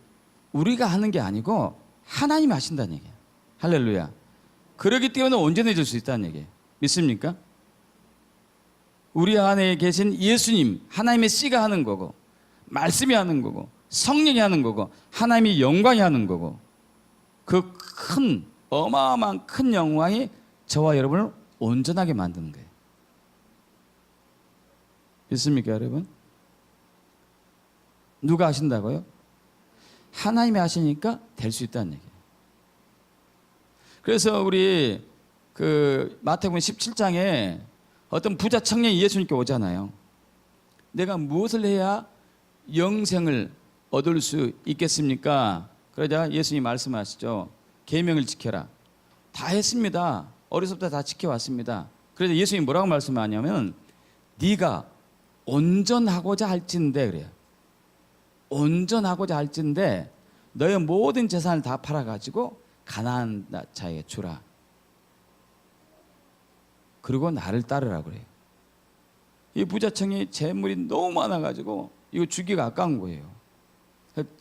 우리가 하는 게 아니고 하나님이 하신다는 얘기예요. 할렐루야. 그러기 때문에 온전해질 수 있다는 얘기예요. 믿습니까? 우리 안에 계신 예수님, 하나님의 씨가 하는 거고, 말씀이 하는 거고, 성령이 하는 거고, 하나님이 영광이 하는 거고, 그 큰, 어마어마한 큰 영광이 저와 여러분을 온전하게 만드는 거예요. 믿습니까, 여러분? 누가 하신다고요? 하나님이 하시니까 될 수 있다는 얘기예요. 그래서 우리 마태복음 17장에 어떤 부자 청년이 예수님께 오잖아요. 내가 무엇을 해야 영생을 얻을 수 있겠습니까? 그러자 예수님이 말씀하시죠. 계명을 지켜라. 다 했습니다. 어려서부터 다 지켜왔습니다. 그래서 예수님이 뭐라고 말씀하냐면 네가 온전하고자 할진대 그래요. 온전하고자 할진대 너의 모든 재산을 다 팔아가지고 가난한 자에게 주라. 그리고 나를 따르라 그래요. 이 부자청이 재물이 너무 많아가지고 이거 주기가 아까운 거예요.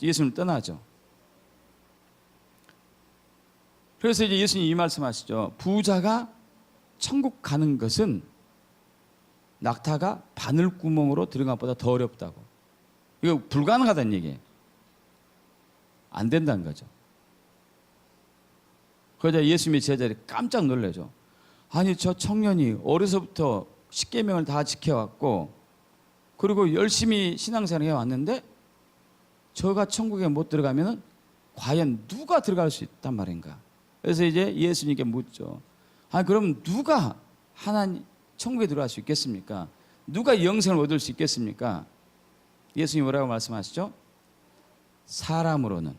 예수님 떠나죠. 그래서 이제 예수님 이 말씀하시죠. 부자가 천국 가는 것은 낙타가 바늘구멍으로 들어간 것보다 더 어렵다고. 이거 불가능하다는 얘기예요. 안 된다는 거죠. 그러자 예수님의 제자들이 깜짝 놀라죠. 아니 저 청년이 어려서부터 십계명을 다 지켜왔고 그리고 열심히 신앙생활을 해왔는데 저가 천국에 못 들어가면 과연 누가 들어갈 수 있단 말인가. 그래서 이제 예수님께 묻죠. 아니 그럼 누가 하나님 천국에 들어갈 수 있겠습니까? 누가 영생을 얻을 수 있겠습니까? 예수님이 뭐라고 말씀하시죠? 사람으로는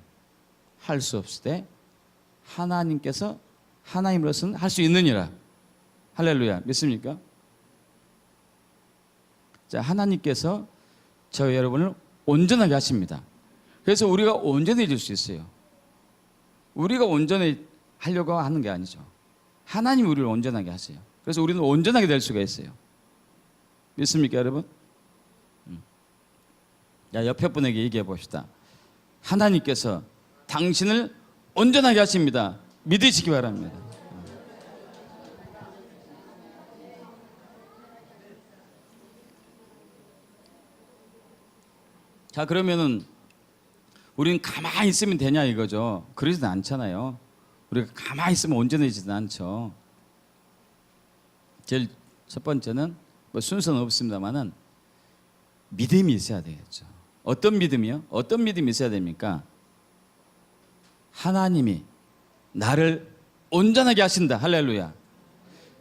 할 수 없을 때 하나님께서 하나님으로서는 할 수 있느니라. 할렐루야. 믿습니까? 자, 하나님께서 저 여러분을 온전하게 하십니다. 그래서 우리가 온전해질 수 있어요. 우리가 온전히 하려고 하는 게 아니죠. 하나님이 우리를 온전하게 하세요. 그래서 우리는 온전하게 될 수가 있어요. 믿습니까, 여러분? 자, 옆에 분에게 얘기해 봅시다. 하나님께서 당신을 온전하게 하십니다. 믿으시기 바랍니다. 자, 그러면은 우리는 가만히 있으면 되냐 이거죠. 그러지는 않잖아요. 우리가 가만히 있으면 온전해지진 않죠. 제일 첫 번째는 뭐 순서는 없습니다만은 믿음이 있어야 되겠죠. 어떤 믿음이요? 어떤 믿음이 있어야 됩니까? 하나님이 나를 온전하게 하신다. 할렐루야.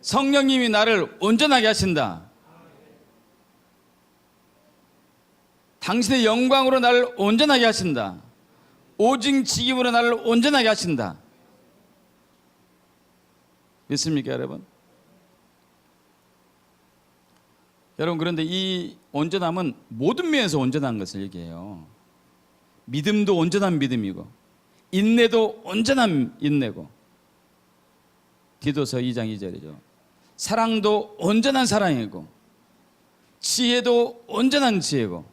성령님이 나를 온전하게 하신다. 당신의 영광으로 나를 온전하게 하신다. 오직 직임으로 나를 온전하게 하신다. 믿습니까, 여러분? 여러분, 그런데 이 온전함은 모든 면에서 온전한 것을 얘기해요. 믿음도 온전한 믿음이고, 인내도 온전한 인내고, 디도서 2장 2절이죠. 사랑도 온전한 사랑이고, 지혜도 온전한 지혜고,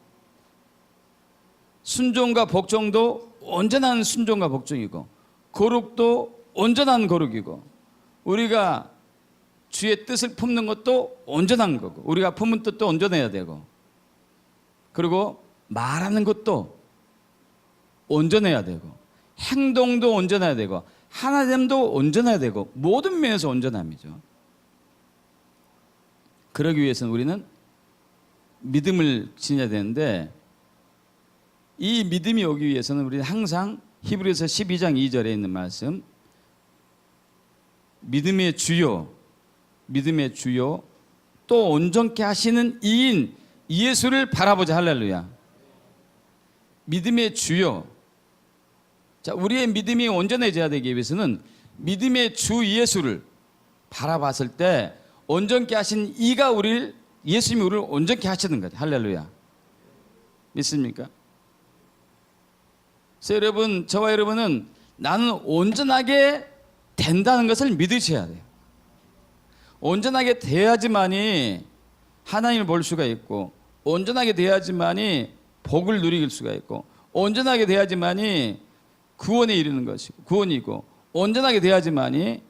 순종과 복종도 온전한 순종과 복종이고, 거룩도 온전한 거룩이고, 우리가 주의 뜻을 품는 것도 온전한 거고, 우리가 품은 뜻도 온전해야 되고, 그리고 말하는 것도 온전해야 되고, 행동도 온전해야 되고, 하나됨도 온전해야 되고, 모든 면에서 온전함이죠. 그러기 위해서는 우리는 믿음을 지녀야 되는데, 이 믿음이 오기 위해서는 우리는 항상 히브리서 12장 2절에 있는 말씀, 믿음의 주요 또 온전케 하시는 이인 예수를 바라보자. 할렐루야. 믿음의 주요. 자, 우리의 믿음이 온전해져야 되기 위해서는 믿음의 주 예수를 바라봤을 때 온전케 하신 이가 예수님이 우리를 온전케 하시는 거죠. 할렐루야. 믿습니까? 그래서 여러분, 저와 여러분은 나는 온전하게 된다는 것을 믿으셔야 돼요. 온전하게 돼야지만이 하나님을 볼 수가 있고, 온전하게 돼야지만이 복을 누릴 수가 있고, 온전하게 돼야지만이 구원에 이르는 것이고, 구원이고, 온전하게 돼야지만이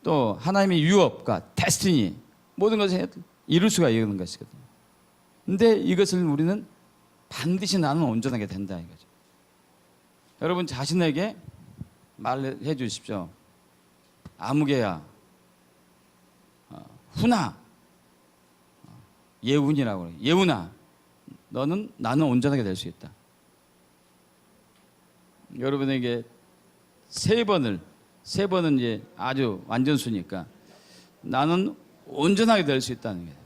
또 하나님의 유업과 데스티니 모든 것을 이룰 수가 있는 것이거든요. 근데 이것을 우리는 반드시 나는 온전하게 된다 이거죠. 여러분 자신에게 말해 주십시오. 아무개야, 훈아, 예훈이라고 그래요. 예훈아, 나는 온전하게 될 수 있다. 여러분에게 세 번은 이제 아주 완전수니까 나는 온전하게 될 수 있다는 거예요.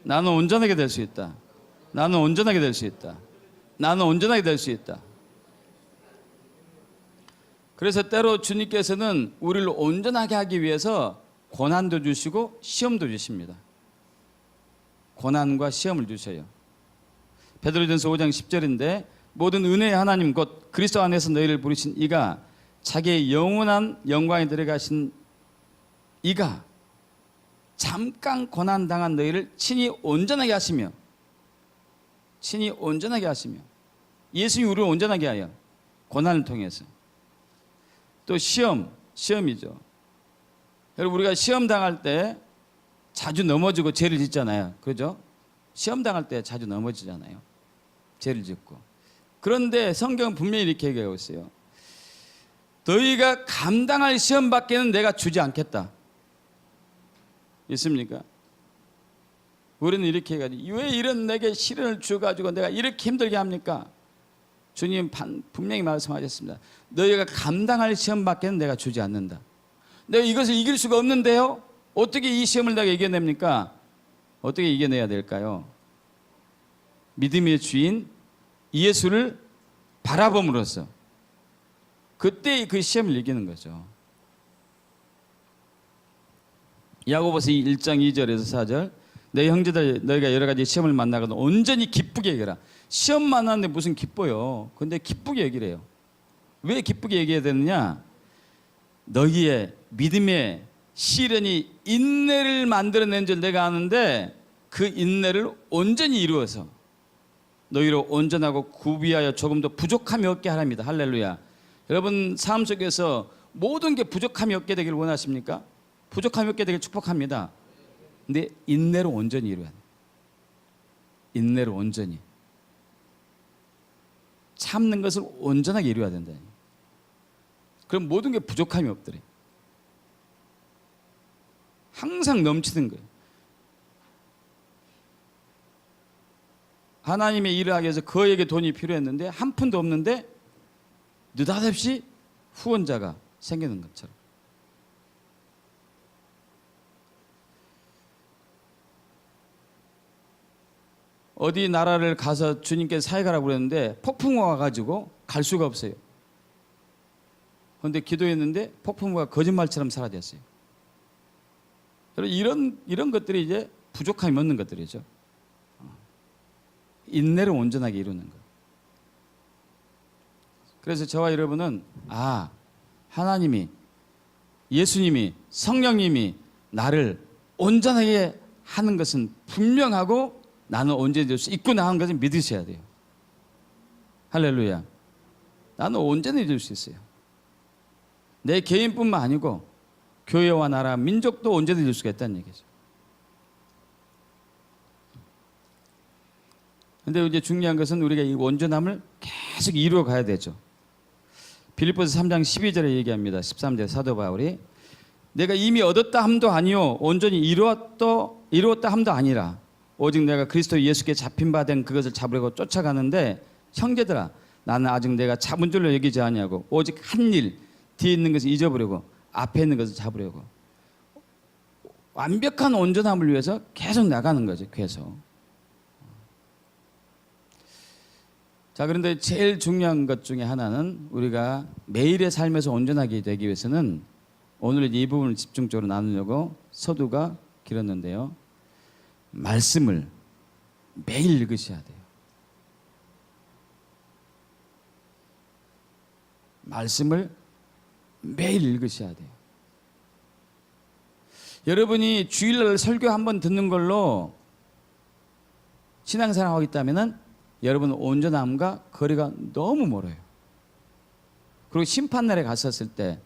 나는 온전하게 될 수 있다. 나는 온전하게 될 수 있다. 나는 온전하게 될 수 있다. 그래서 때로 주님께서는 우리를 온전하게 하기 위해서 고난도 주시고 시험도 주십니다. 고난과 시험을 주셔요. 베드로전서 5장 10절인데 모든 은혜의 하나님 곧 그리스도 안에서 너희를 부르신 이가 자기의 영원한 영광에 들어가신 이가 잠깐 고난당한 너희를 친히 온전하게 하시며 예수님이 우리를 온전하게 하여 고난을 통해서 또 시험이죠. 여러분 우리가 시험 당할 때 자주 넘어지고 죄를 짓잖아요. 그렇죠? 시험 당할 때 자주 넘어지잖아요. 죄를 짓고. 그런데 성경은 분명히 이렇게 얘기하고 있어요. 너희가 감당할 시험밖에는 내가 주지 않겠다. 있습니까? 우리는 이렇게 해가지고 왜 이런 내게 시련을 주어가지고 내가 이렇게 힘들게 합니까? 주님 분명히 말씀하셨습니다. 너희가 감당할 시험밖에는 내가 주지 않는다. 내가 이것을 이길 수가 없는데요. 어떻게 이 시험을 내가 이겨냅니까? 어떻게 이겨내야 될까요? 믿음의 주인 예수를 바라봄으로써 그때 그 시험을 이기는 거죠. 야고보서 1장 2절에서 4절 내 형제들 너희가 여러 가지 시험을 만나거든 온전히 기쁘게 여기라. 시험 만나는데 무슨 기뻐요. 근데 기쁘게 여기래요. 왜 기쁘게 얘기해야 되느냐? 너희의 믿음의 시련이 인내를 만들어낸 줄 내가 아는데 그 인내를 온전히 이루어서 너희로 온전하고 구비하여 조금도 부족함이 없게 하랍니다. 할렐루야. 여러분 삶 속에서 모든 게 부족함이 없게 되기를 원하십니까? 부족함이 없게 되길 축복합니다. 근데 인내로 온전히 이루어야 돼요. 인내로 온전히 참는 것을 온전하게 이루어야 된다. 그럼 모든 게 부족함이 없더래. 항상 넘치는 거예요. 하나님의 일을 하기 위해서 그에게 돈이 필요했는데 한 푼도 없는데 느닷없이 후원자가 생기는 것처럼. 어디 나라를 가서 주님께서 사역하라고 그랬는데 폭풍우가 와가지고 갈 수가 없어요. 그런데 기도했는데 폭풍우가 거짓말처럼 사라졌어요. 이런 것들이 이제 부족함이 없는 것들이죠. 인내를 온전하게 이루는 것. 그래서 저와 여러분은 하나님이 예수님이 성령님이 나를 온전하게 하는 것은 분명하고 나는 온전히 될 수 있구나 하는 것을 믿으셔야 돼요. 할렐루야. 나는 온전히 될 수 있어요. 내 개인뿐만 아니고 교회와 나라, 민족도 온전히 될 수가 있다는 얘기죠. 그런데 이제 중요한 것은 우리가 이 온전함을 계속 이루어 가야 되죠. 빌립보서 3장 12절에 얘기합니다. 13절 사도 바울이 내가 이미 얻었다 함도 아니요 온전히 이루었다 함도 아니라 오직 내가 그리스도 예수께 잡힌 바 된 그것을 잡으려고 쫓아가는데 형제들아 나는 아직 내가 잡은 줄로 여기지 아니하고 오직 한 일 뒤에 있는 것을 잊어버리고 앞에 있는 것을 잡으려고 완벽한 온전함을 위해서 계속 나가는 거죠. 계속. 자, 그런데 제일 중요한 것 중에 하나는 우리가 매일의 삶에서 온전하게 되기 위해서는 오늘 이 부분을 집중적으로 나누려고 서두가 길었는데요. 말씀을 매일 읽으셔야 돼요. 말씀을 매일 읽으셔야 돼요. 여러분이 주일날 설교 한번 듣는 걸로 신앙생활하고 있다면 여러분 온전함과 거리가 너무 멀어요. 그리고 심판날에 갔었을 때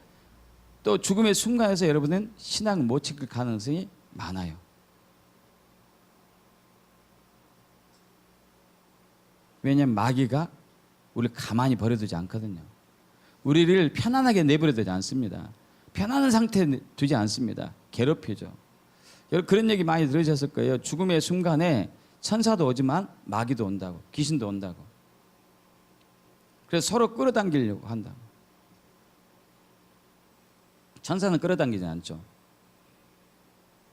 또 죽음의 순간에서 여러분은 신앙을 못 지킬 가능성이 많아요. 왜냐하면 마귀가 우리를 가만히 버려두지 않거든요. 우리를 편안하게 내버려두지 않습니다. 편안한 상태에 두지 않습니다. 괴롭히죠. 여러분 그런 얘기 많이 들으셨을 거예요. 죽음의 순간에 천사도 오지만 마귀도 온다고, 귀신도 온다고. 그래서 서로 끌어당기려고 한다. 천사는 끌어당기지 않죠.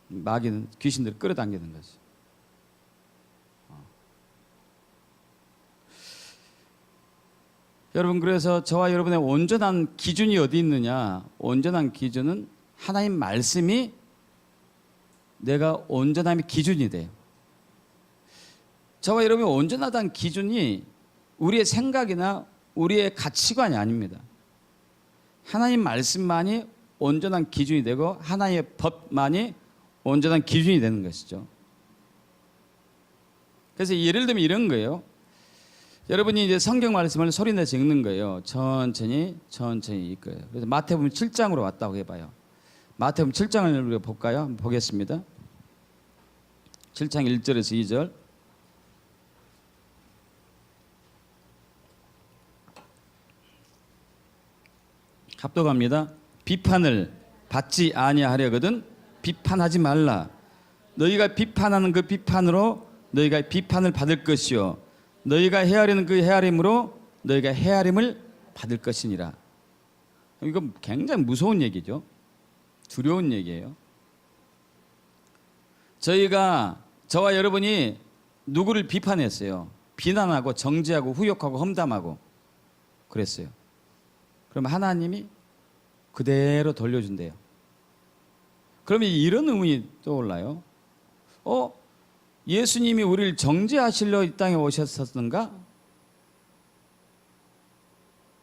마귀는 귀신들을 끌어당기는 거지. 여러분 그래서 저와 여러분의 온전한 기준이 어디 있느냐? 온전한 기준은 하나님 말씀이 내가 온전함의 기준이 돼요. 저와 여러분이 온전하다는 기준이 우리의 생각이나 우리의 가치관이 아닙니다. 하나님 말씀만이 온전한 기준이 되고 하나님의 법만이 온전한 기준이 되는 것이죠. 그래서 예를 들면 이런 거예요. 여러분이 이제 성경 말씀을 소리내서 읽는 거예요. 천천히 읽어요. 그래서 마태복음 7장으로 왔다고 해봐요. 마태복음 7장을 우리가 볼까요? 한번 보겠습니다. 7장 1절에서 2절. 합독합니다. 비판을 받지 아니하려거든 비판하지 말라. 너희가 비판하는 그 비판으로 너희가 비판을 받을 것이요 너희가 헤아리는 그 헤아림으로 너희가 헤아림을 받을 것이니라. 이거 굉장히 무서운 얘기죠. 두려운 얘기예요. 저와 여러분이 누구를 비판했어요. 비난하고 정죄하고 후욕하고 험담하고 그랬어요. 그럼 하나님이 그대로 돌려준대요. 그러면 이런 의문이 떠올라요. 예수님이 우리를 정죄하시려 이 땅에 오셨었는가?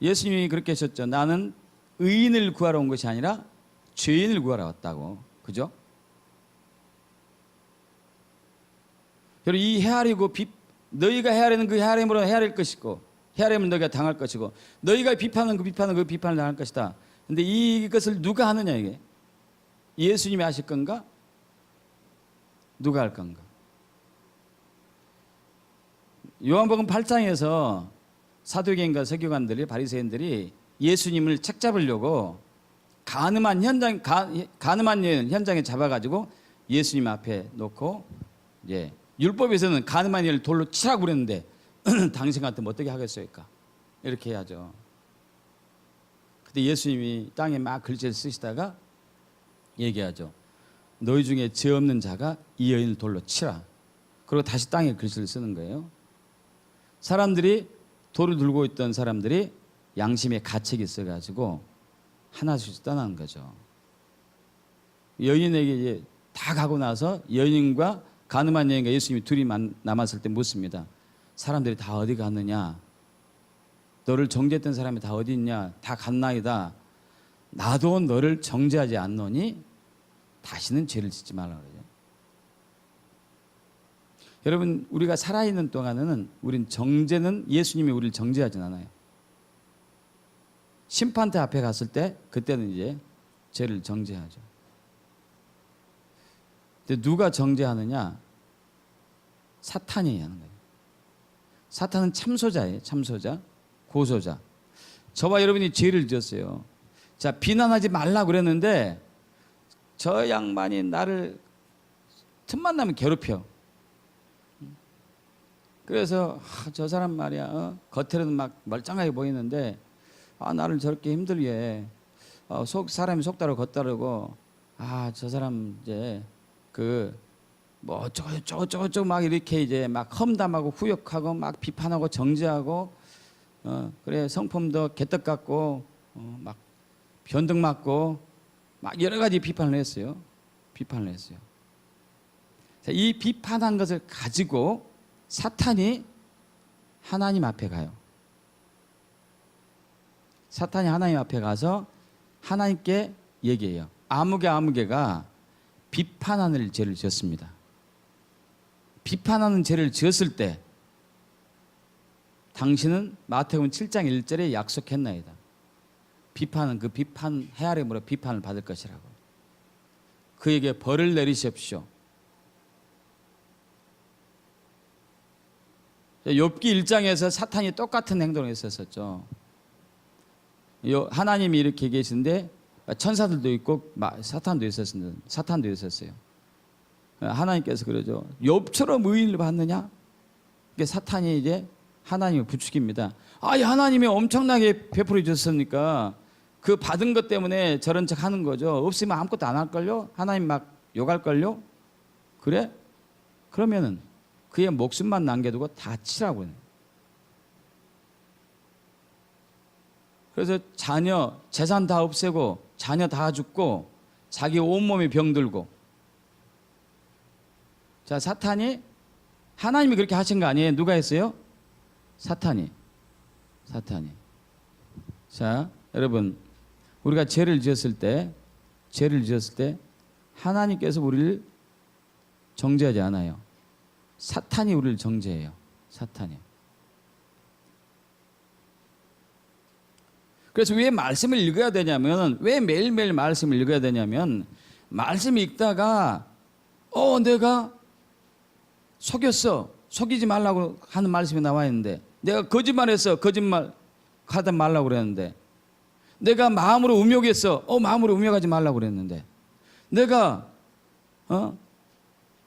예수님이 그렇게 하셨죠. 나는 의인을 구하러 온 것이 아니라 죄인을 구하러 왔다고. 그죠? 여러분, 이 헤아리고 너희가 헤아리는 그 헤아림으로 헤아릴 것이고 헤아림을 너희가 당할 것이고 너희가 비판하는 그 비판을 당할 것이다. 근데 이것을 누가 하느냐 이게? 예수님이 하실 건가? 누가 할 건가? 요한복음 8장에서 사두개인과 서기관들이 바리새인들이 예수님을 책잡으려고 가늠한 현장에 잡아가지고 예수님 앞에 놓고 이제 율법에서는 가늠한 이를 돌로 치라고 그랬는데 당신 같으면 어떻게 하겠습니까? 이렇게 해야죠. 근데 예수님이 땅에 막 글씨를 쓰시다가 얘기하죠. 너희 중에 죄 없는 자가 이 여인을 돌로 치라. 그리고 다시 땅에 글씨를 쓰는 거예요. 사람들이 돌을 들고 있던 사람들이 양심에 가책이 있어가지고 하나씩 떠나는 거죠. 여인에게 이제 다 가고 나서 여인과 가늠한 여인과 예수님이 둘이 남았을 때 묻습니다. 사람들이 다 어디 갔느냐? 너를 정죄했던 사람이 다 어디 있냐? 다 갔나이다. 나도 너를 정죄하지 않노니 다시는 죄를 짓지 말라 그래요. 여러분, 우리가 살아있는 동안에는 우린 정죄는 예수님이 우리를 정죄하진 않아요. 심판대 앞에 갔을 때 그때는 이제 죄를 정죄하죠. 근데 누가 정죄하느냐? 사탄이 하는 거예요. 사탄은 참소자예요. 참소자, 고소자. 저와 여러분이 죄를 지었어요. 자, 비난하지 말라 그랬는데 저 양반이 나를 틈만 나면 괴롭혀. 그래서 저 사람 말이야, 겉으로는 막 멀쩡하게 보이는데 나를 저렇게 힘들게 해. 사람이 속다르고 겉다르고 저 사람 이제 뭐 어쩌고 막 이렇게 이제 막 험담하고 후욕하고 막 비판하고 정죄하고 그래 성품도 개떡 같고 막 변덕 맞고 막 여러 가지 비판을 했어요. 자, 이 비판한 것을 가지고 사탄이 하나님 앞에 가요. 사탄이 하나님 앞에 가서 하나님께 얘기해요. 아무개가 비판하는 죄를 지었습니다. 비판하는 죄를 지었을 때 당신은 마태복음 7장 1절에 약속했나이다. 비판은 그 비판 헤아림으로 비판을 받을 것이라고. 그에게 벌을 내리십시오. 욥기 1장에서 사탄이 똑같은 행동을 했었죠. 하나님이 이렇게 계신데 천사들도 있고 사탄도 있었어요. 하나님께서 그러죠. 욥처럼 의인을 받느냐? 이게 사탄이 이제 하나님을 부추깁니다. 하나님이 엄청나게 베풀어 주셨으니까 그 받은 것 때문에 저런 척 하는 거죠. 없으면 아무것도 안 할걸요? 하나님 막 욕할걸요? 그래? 그러면은 그의 목숨만 남겨두고 다 치라고 해요. 그래서 자녀, 재산 다 없애고 자녀 다 죽고 자기 온몸에 병들고 자, 사탄이 하나님이 그렇게 하신 거 아니에요? 누가 했어요? 사탄이. 자, 여러분, 우리가 죄를 지었을 때 하나님께서 우리를 정죄하지 않아요. 사탄이 우리를 정죄해요. 사탄이. 그래서 왜 말씀을 읽어야 되냐면, 왜 매일매일 말씀을 읽어야 되냐면, 말씀 읽다가 내가 속였어. 속이지 말라고 하는 말씀이 나와 있는데, 내가 거짓말했어. 거짓말 하지 말라고 그랬는데, 내가 마음으로 음욕했어. 마음으로 음욕하지 말라고 그랬는데, 내가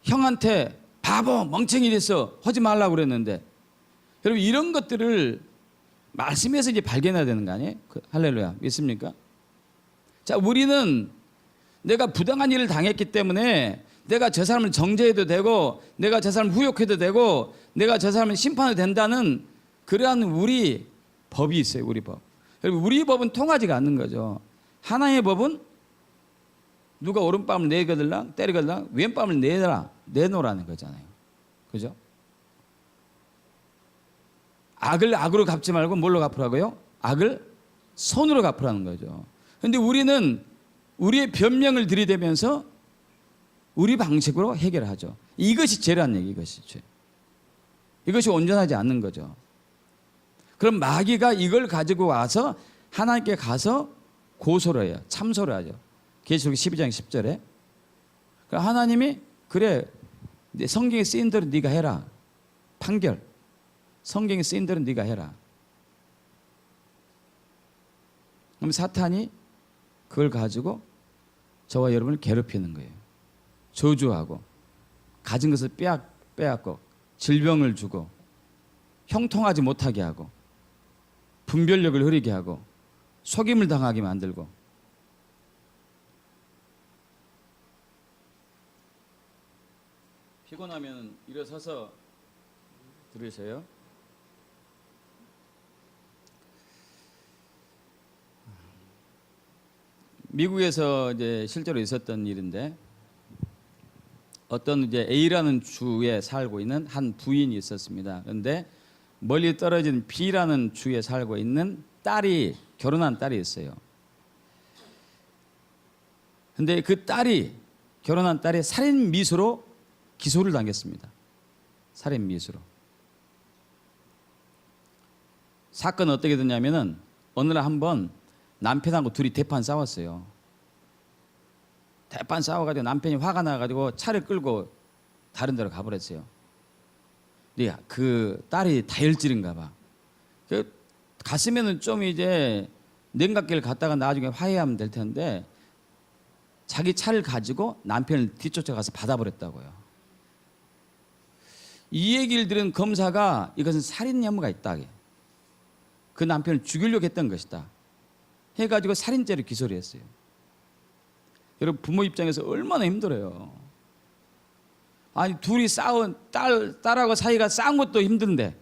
형한테 바보 멍청이 됐어. 하지 말라고 그랬는데, 여러분 이런 것들을 말씀에서 이제 발견해야 되는 거 아니에요? 할렐루야. 믿습니까? 자, 우리는 내가 부당한 일을 당했기 때문에 내가 저 사람을 정죄해도 되고, 내가 저 사람을 후욕해도 되고, 내가 저 사람을 심판해도 된다는 그러한 우리 법이 있어요. 우리 법. 여러분 우리 법은 통하지가 않는 거죠. 하나님의 법은 누가 오른밤을 때리거들랑 왼밤을 내놓으라는 거잖아요. 그죠? 악을 악으로 갚지 말고 뭘로 갚으라고요? 악을 손으로 갚으라는 거죠. 그런데 우리는 우리의 변명을 들이대면서 우리 방식으로 해결하죠. 이것이 죄란 얘기, 이것이 죄. 이것이 온전하지 않는 거죠. 그럼 마귀가 이걸 가지고 와서 하나님께 가서 고소를 해요. 참소를 하죠. 계시록 12장 10절에. 하나님이 그래, 성경에 쓰인 대로 네가 해라. 판결. 성경에 쓰인 대로 네가 해라. 그럼 사탄이 그걸 가지고 저와 여러분을 괴롭히는 거예요. 저주하고 가진 것을 빼앗고 질병을 주고 형통하지 못하게 하고 분별력을 흐리게 하고 속임을 당하게 만들고. 피곤하면 일어서서 들으세요. 미국에서 이제 실제로 있었던 일인데, 어떤 이제 A라는 주에 살고 있는 한 부인이 있었습니다. 그런데 멀리 떨어진 B라는 주에 살고 있는 결혼한 딸이 있어요. 근데 그 결혼한 딸이 살인 미수로 기소를 당했습니다. 살인 미수로. 사건은 어떻게 됐냐면은 어느 날 한번 남편하고 둘이 대판 싸웠어요. 대판 싸워가지고 남편이 화가 나가지고 차를 끌고 다른 데로 가버렸어요. 근데 그 딸이 다혈질인가 봐. 갔으면은 좀 이제 냉각기를 갔다가 나중에 화해하면 될 텐데, 자기 차를 가지고 남편을 뒤쫓아가서 받아버렸다고요. 이 얘기를 들은 검사가 이것은 살인 혐의가 있다. 그 남편을 죽이려고 했던 것이다 해가지고 살인죄로 기소를 했어요. 여러분 부모 입장에서 얼마나 힘들어요. 아니 둘이 싸운 딸하고 사이가 싸운 것도 힘든데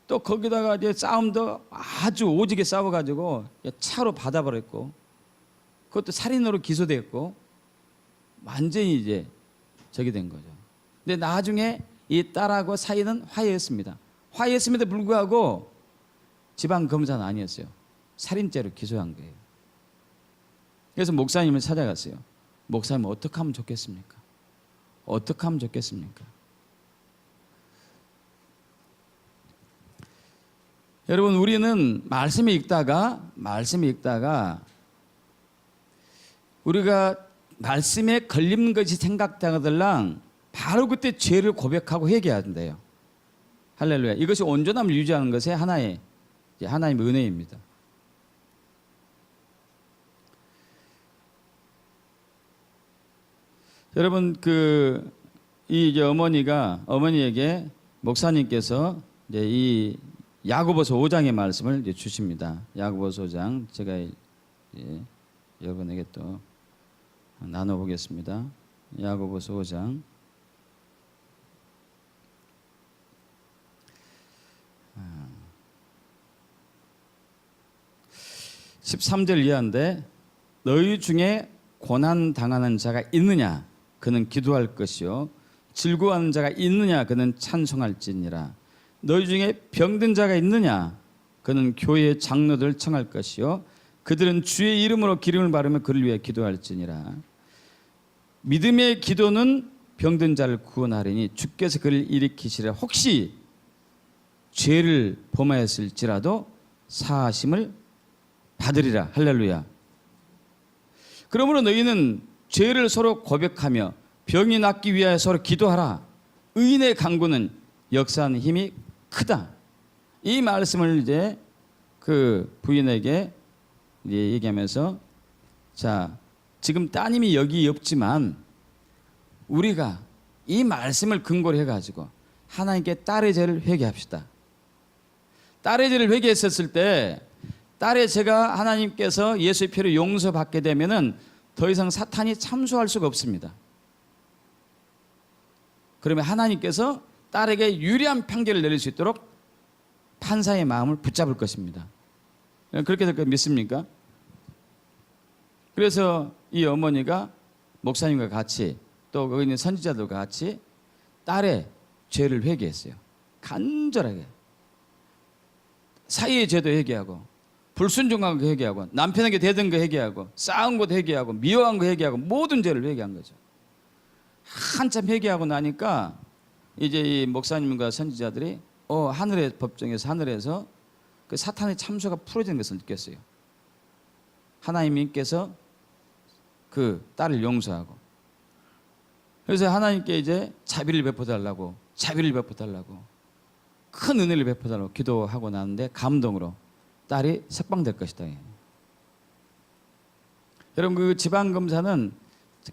또 거기다가 이제 싸움도 아주 오지게 싸워가지고 차로 받아버렸고, 그것도 살인으로 기소됐고 완전히 이제 저기 된 거죠. 근데 나중에 이 딸하고 사이는 화해했습니다. 화해했음에도 불구하고 지방검사는 아니었어요. 살인죄로 기소한 거예요. 그래서 목사님을 찾아갔어요. 목사님 어떻게 하면 좋겠습니까? 어떻게 하면 좋겠습니까? 여러분 우리는 말씀을 읽다가 우리가 말씀에 걸린 것이 생각되거들랑 바로 그때 죄를 고백하고 회개한대요. 할렐루야. 이것이 온전함을 유지하는 것의 하나님의 은혜입니다. 여러분 이제 어머니에게 목사님께서 이제 이 야고보서 5장의 말씀을 이제 주십니다. 야고보서 5장 제가 이제 여러분에게 또 나눠보겠습니다. 야고보서 5장 13절 이하인데, 너희 중에 고난 당하는 자가 있느냐? 그는 기도할 것이요 즐거워하는 자가 있느냐 그는 찬송할지니라. 너희 중에 병든 자가 있느냐 그는 교회의 장로들을 청할 것이요 그들은 주의 이름으로 기름을 바르며 그를 위해 기도할지니라. 믿음의 기도는 병든 자를 구원하리니 주께서 그를 일으키시리라. 혹시 죄를 범하였을지라도 사하심을 받으리라. 할렐루야. 그러므로 너희는 죄를 서로 고백하며 병이 낫기 위하여 서로 기도하라. 의인의 간구는 역사하는 힘이 크다. 이 말씀을 이제 그 부인에게 이제 얘기하면서, 자, 지금 따님이 여기 없지만 우리가 이 말씀을 근거로 해가지고 하나님께 딸의 죄를 회개합시다. 딸의 죄를 회개했었을 때 딸의 죄가 하나님께서 예수의 피로 용서받게 되면은 더 이상 사탄이 참수할 수가 없습니다. 그러면 하나님께서 딸에게 유리한 판결을 내릴 수 있도록 판사의 마음을 붙잡을 것입니다. 그렇게 될 거 믿습니까? 그래서 이 어머니가 목사님과 같이 또 거기 있는 선지자들과 같이 딸의 죄를 회개했어요. 간절하게. 사이의 죄도 회개하고, 불순종한 거 회개하고, 남편에게 대든 거 회개하고, 싸운 것도 회개하고, 미워한 거 회개하고, 모든 죄를 회개한 거죠. 한참 회개하고 나니까 이제 이 목사님과 선지자들이 하늘의 법정에서, 하늘에서 그 사탄의 참수가 풀어지는 것을 느꼈어요. 하나님께서 그 딸을 용서하고, 그래서 하나님께 이제 자비를 베풀어달라고 큰 은혜를 베풀어달라고 기도하고 나는데 감동으로 딸이 석방될 것이다. 여러분, 그 지방검사는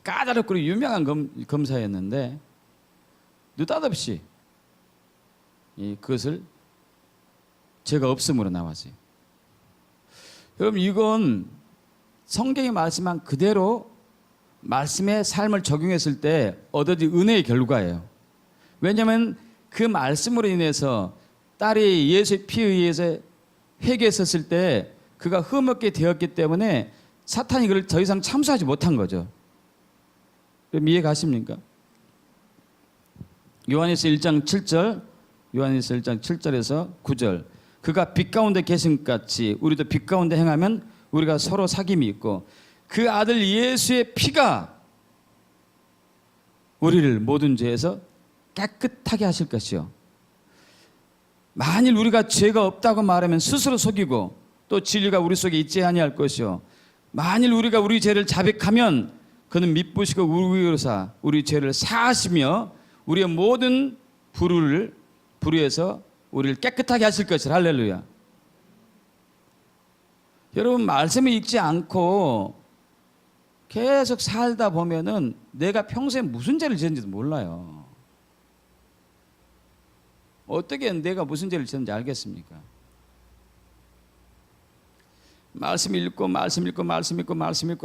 까다롭고 유명한 검사였는데 느닷없이 그것을 죄가 없음으로 나왔어요. 여러분, 이건 성경이 말씀한 그대로 말씀의 삶을 적용했을 때 얻어진 은혜의 결과예요. 왜냐하면 그 말씀으로 인해서 딸이 예수의 피에 의해서 회개했었을 때 그가 흠없게 되었기 때문에 사탄이 그를 더 이상 참수하지 못한 거죠. 그럼 이해 가십니까? 요한일서 1장 7절, 요한일서 1장 7절에서 9절, 그가 빛 가운데 계신 것 같이 우리도 빛 가운데 행하면 우리가 서로 사귐이 있고 그 아들 예수의 피가 우리를 모든 죄에서 깨끗하게 하실 것이요. 만일 우리가 죄가 없다고 말하면 스스로 속이고 또 진리가 우리 속에 있지 아니할 것이요. 만일 우리가 우리 죄를 자백하면 그는 미쁘시고 우리로사 우리 죄를 사하시며 우리의 모든 불의에서 우리를 깨끗하게 하실 것이라. 할렐루야. 여러분, 말씀을 읽지 않고 계속 살다 보면은 내가 평소에 무슨 죄를 지었는지도 몰라요. 어떻게 내가 무슨 죄를 지었는지 알겠습니까? 말씀 읽고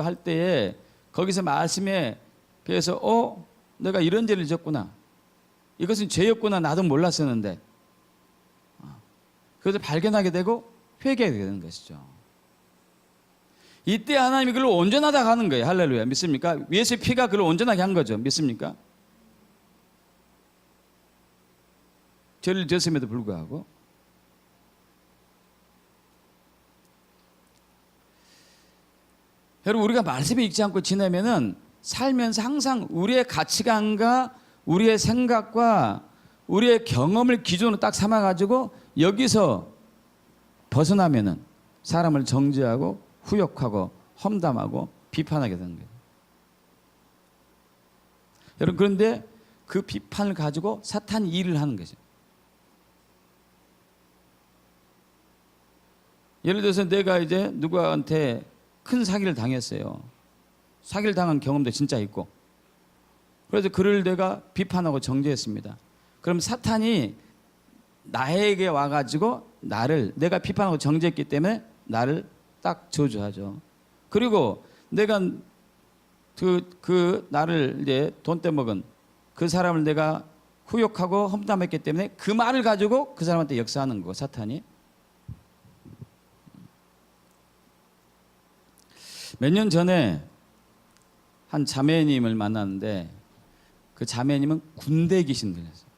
할 때에 거기서 말씀에 비해서 내가 이런 죄를 지었구나, 이것은 죄였구나, 나도 몰랐었는데 그것을 발견하게 되고 회개하게 되는 것이죠. 이때 하나님이 그를 온전하게 하는 거예요. 할렐루야. 믿습니까? 예수의 피가 그를 온전하게 한 거죠. 믿습니까? 죄를 지었음에도 불구하고. 여러분, 우리가 말씀을 읽지 않고 지내면은 살면서 항상 우리의 가치관과 우리의 생각과 우리의 경험을 기준으로 딱 삼아가지고 여기서 벗어나면은 사람을 정죄하고 후욕하고 험담하고 비판하게 되는 거예요. 여러분, 그런데 그 비판을 가지고 사탄이 일을 하는 거죠. 예를 들어서 내가 이제 누구한테 큰 사기를 당했어요. 사기를 당한 경험도 진짜 있고, 그래서 그를 내가 비판하고 정죄했습니다. 그럼 사탄이 나에게 와가지고 내가 비판하고 정죄했기 때문에 나를 딱 저주하죠. 그리고 내가 나를 이제 돈 떼먹은 그 사람을 내가 후욕하고 험담했기 때문에 그 말을 가지고 그 사람한테 역사하는 거, 사탄이. 몇 년 전에 한 자매님을 만났는데 그 자매님은 군대 귀신 들렸어요.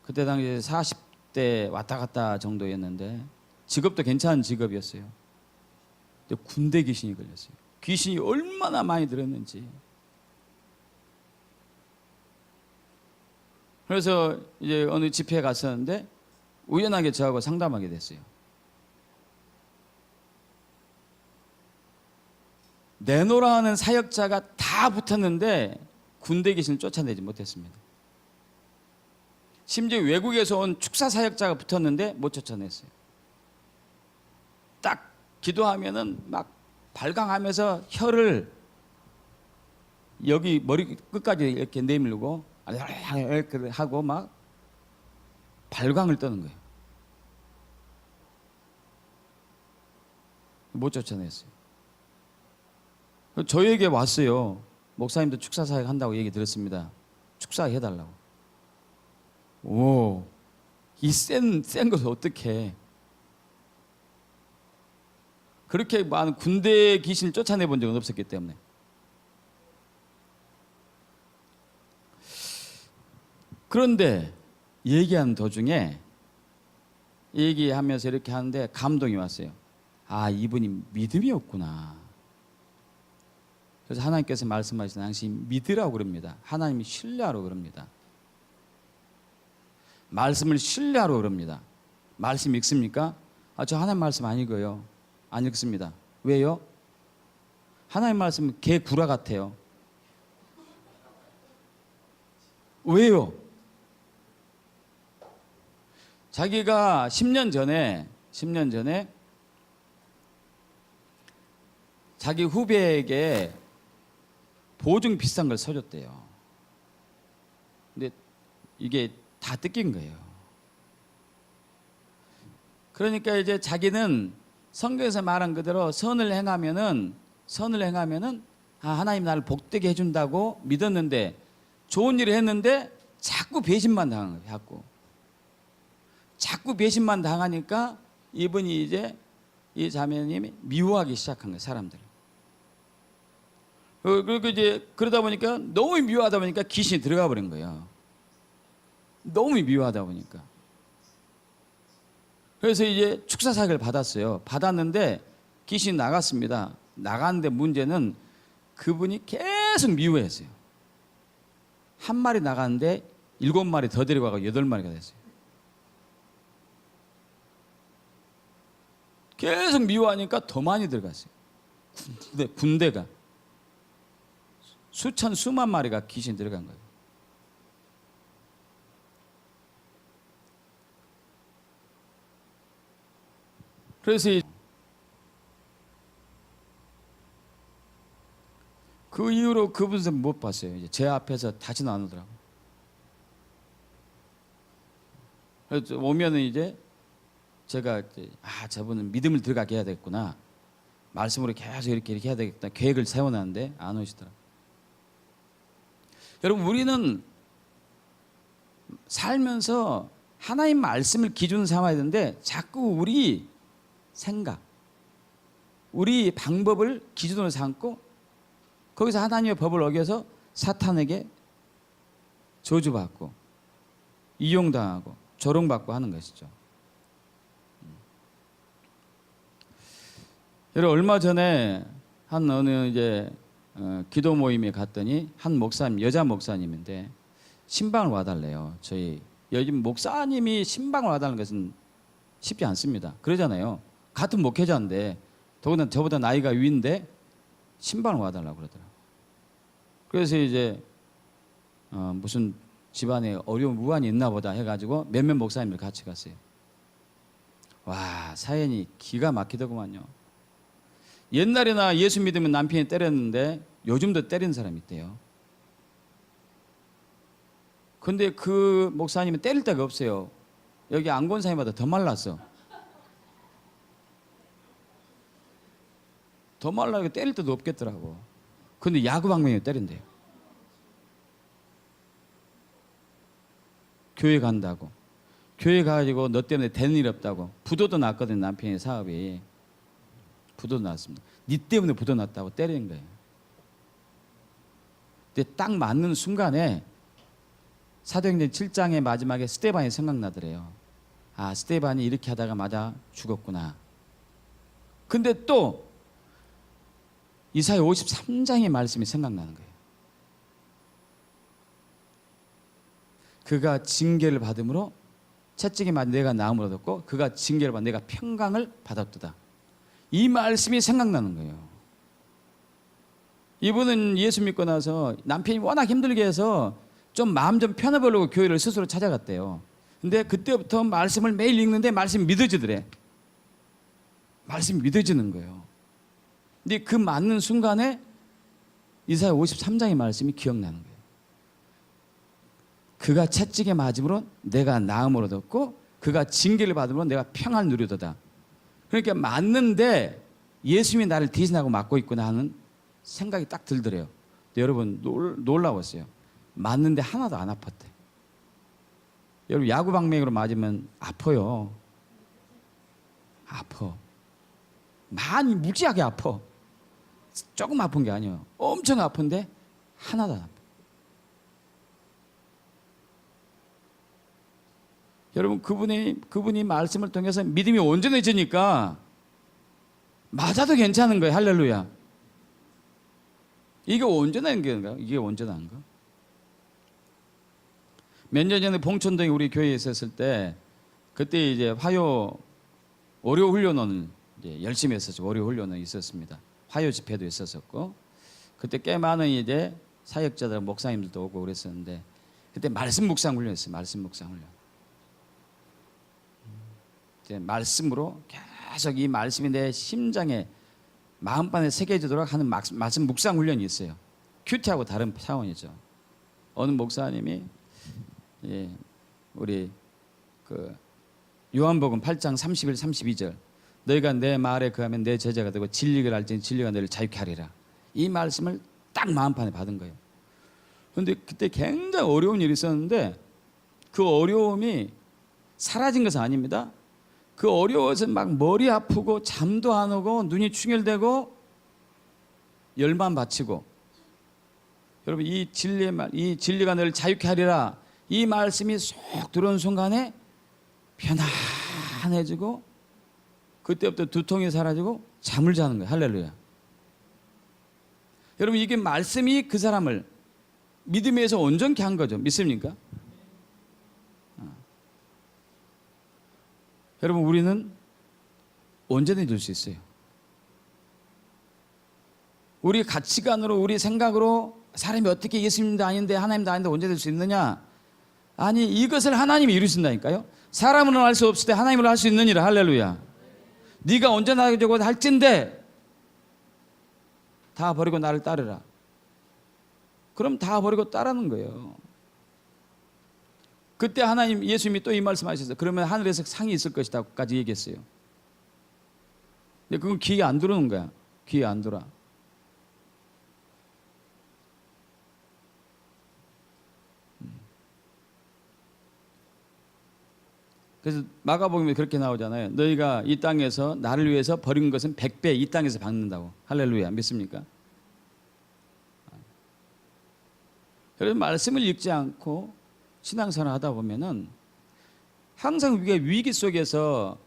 그때 당시에 40대 왔다 갔다 정도였는데 직업도 괜찮은 직업이었어요. 근데 군대 귀신이 걸렸어요. 귀신이 얼마나 많이 들었는지. 그래서 이제 어느 집회에 갔었는데 우연하게 저하고 상담하게 됐어요. 내노라는 사역자가 다 붙었는데 군대 귀신을 쫓아내지 못했습니다. 심지어 외국에서 온 축사 사역자가 붙었는데 못 쫓아냈어요. 딱 기도하면은 막 발광하면서 혀를 여기 머리 끝까지 이렇게 내밀고 이렇게 하고 막 발광을 떠는 거예요. 못 쫓아냈어요. 저에게 왔어요. 목사님도 축사 사역 한다고 얘기 들었습니다. 축사 해달라고. 오, 이 센 것을 어떻게 그렇게 많은 군대 귀신을 쫓아내본 적은 없었기 때문에. 그런데 얘기하는 도중에 얘기하면서 이렇게 하는데 감동이 왔어요. 아, 이분이 믿음이 없구나. 그래서 하나님께서 말씀하시는 당신 믿으라고 그럽니다. 하나님이 신뢰하라고 그럽니다. 말씀을 신뢰하라고 그럽니다. 말씀 읽습니까? 아, 저 하나님 말씀 안 읽어요. 안 읽습니다. 왜요? 하나님 말씀은 개 구라 같아요. 왜요? 자기가 10년 전에 자기 후배에게 보증 비싼 걸 써줬대요. 근데 이게 다 뜯긴 거예요. 그러니까 이제 자기는 성경에서 말한 그대로 선을 행하면은 아, 하나님 나를 복되게 해준다고 믿었는데 좋은 일을 했는데 자꾸 배신만 당한 거예요. 자꾸 배신만 당하니까 이분이 이제 이 자매님이 미워하기 시작한 거예요, 사람들을. 그리고 이제 그러다 보니까 너무 미워하다 보니까 귀신이 들어가 버린 거예요. 너무 미워하다 보니까. 그래서 이제 축사 사역을 받았어요. 받았는데 귀신이 나갔습니다. 나갔는데 문제는 그분이 계속 미워했어요. 한 마리 나갔는데 7마리 더 데려가고 8마리가 됐어요. 계속 미워하니까 더 많이 들어갔어요. 군대가 수천 수만 마리가 귀신 들어간 거예요. 그래서 그 이후로 그분은 못 봤어요. 이제 제 앞에서 다시는 안 오더라고요. 그래서 오면은 이제 제가 저분은 믿음을 들어가게 해야 되겠구나. 말씀으로 계속 이렇게 해야 되겠다. 계획을 세워놨는데 안 오시더라고요. 여러분, 우리는 살면서 하나님 말씀을 기준 삼아야 되는데 자꾸 우리 생각, 우리 방법을 기준으로 삼고 거기서 하나님의 법을 어겨서 사탄에게 저주받고 이용당하고 조롱받고 하는 것이죠. 여러분, 얼마 전에 한 어느 이제 기도 모임에 갔더니 한 목사님, 여자 목사님인데 신방을 와달래요. 저희 요즘 목사님이 신방을 와달라는 것은 쉽지 않습니다. 그러잖아요. 같은 목회자인데 더구나 저보다 나이가 위인데 신방을 와달라고 그러더라고요. 그래서 이제 무슨 집안에 어려운 무안이 있나 보다 해가지고 몇몇 목사님들 같이 갔어요. 와, 사연이 기가 막히더구만요. 옛날에나 예수 믿으면 남편이 때렸는데 요즘도 때리는 사람이 있대요. 근데 그 목사님은 때릴 데가 없어요. 여기 안곤사님보다 더 말랐어. 더 말라고 때릴 데도 없겠더라고. 근데 야구 방망이로 때린대요. 교회 간다고. 교회 가가지고 너 때문에 되는 일 없다고. 부도도 났거든, 남편의 사업이. 부도 났습니다. 니 때문에 부도 났다고 때리는 거예요. 근데 딱 맞는 순간에 사도행전 7장의 마지막에 스데반이 생각나더래요. 아, 스데반이 이렇게 하다가 맞아 죽었구나. 근데 또 이사야 53장의 말씀이 생각나는 거예요. 그가 징계를 받음으로 채찍에 맞아 내가 나음을 얻었고 그가 징계를 받아 내가 평강을 받았도다. 이 말씀이 생각나는 거예요. 이분은 예수 믿고 나서 남편이 워낙 힘들게 해서 좀 마음 좀 편해보려고 교회를 스스로 찾아갔대요. 근데 그때부터 말씀을 매일 읽는데 말씀이 믿어지더래. 말씀이 믿어지는 거예요. 근데 그 맞는 순간에 이사야 53장의 말씀이 기억나는 거예요. 그가 채찍에 맞음으로 내가 나음을 얻었고 그가 징계를 받음으로 내가 평안을 누리도다. 그러니까 맞는데 예수님이 나를 대신하고 맞고 있구나 하는 생각이 딱 들더래요. 근데 여러분 놀라웠어요. 맞는데 하나도 안 아팠대. 여러분 야구 방망이로 맞으면 아파요. 아파. 많이 무지하게 아파. 조금 아픈 게 아니에요. 엄청 아픈데 하나도 안 아파. 여러분 그분이 말씀을 통해서 믿음이 온전해지니까 맞아도 괜찮은 거예요. 할렐루야. 이게 온전한 건가? 이게 온전한가? 몇 년 전에 봉천동에 우리 교회에 있었을 때 그때 이제 화요 월요 훈련원을 이제 열심히 했었죠. 월요 훈련은 있었습니다. 화요 집회도 있었었고 그때 꽤 많은 이제 사역자들 목사님들도 오고 그랬었는데 그때 말씀 묵상 훈련했어요. 말씀 묵상 훈련. 이제 말씀으로 계속 이 말씀이 내 심장에 마음판에 새겨지도록 하는 말씀 묵상 훈련이 있어요. 큐티하고 다른 차원이죠. 어느 목사님이 예, 우리 그 요한복음 8장 31, 32절 너희가 내 말에 거하면 내 제자가 되고 진리를 알지니 진리가 너희를 자유케 하리라. 이 말씀을 딱 마음판에 받은 거예요. 그런데 그때 굉장히 어려운 일이 있었는데 그 어려움이 사라진 것은 아닙니다. 그 어려워서 막 머리 아프고 잠도 안 오고 눈이 충혈되고 열만 받치고 여러분 이 진리의 말, 이 진리가 너를 자유케 하리라 이 말씀이 쏙 들어온 순간에 편안해지고 그때부터 두통이 사라지고 잠을 자는 거예요. 할렐루야. 여러분 이게 말씀이 그 사람을 믿음에서 온전케 한 거죠. 믿습니까? 여러분 우리는 온전해질 수 있어요. 우리 가치관으로 우리 생각으로 사람이 어떻게 예수님도 아닌데 하나님도 아닌데 온전해질 수 있느냐? 아니 이것을 하나님이 이루신다니까요. 사람으로는 할 수 없을 때 하나님으로 할 수 있느니라. 할렐루야. 네가 온전하려고 할진데 다 버리고 나를 따르라. 그럼 다 버리고 따르는 거예요. 그때 하나님 예수님이 또 이 말씀하셨어요. 그러면 하늘에서 상이 있을 것이다까지 얘기했어요. 근데 그건 귀에 안 들어오는 거야. 귀에 안 들어. 그래서 마가복음에 그렇게 나오잖아요. 너희가 이 땅에서 나를 위해서 버린 것은 100배 이 땅에서 받는다고. 할렐루야. 믿습니까? 여러분 말씀을 읽지 않고 신앙생활 하다 보면은 항상 우리가 위기 속에서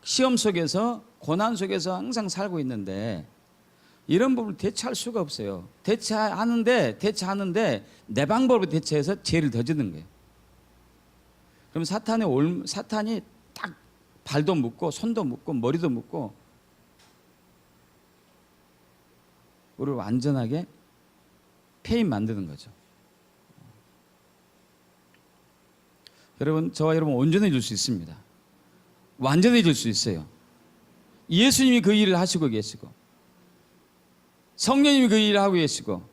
시험 속에서 고난 속에서 항상 살고 있는데 이런 부분을 대처할 수가 없어요. 대처하는데 내 방법으로 대처해서 죄를 더 짓는 거예요. 그럼 사탄이 딱 발도 묶고 손도 묶고 머리도 묶고 우리를 완전하게 폐인 만드는 거죠. 여러분 저와 여러분 온전해질 수 있습니다. 완전해질 수 있어요. 예수님이 그 일을 하시고 계시고 성령님이 그 일을 하고 계시고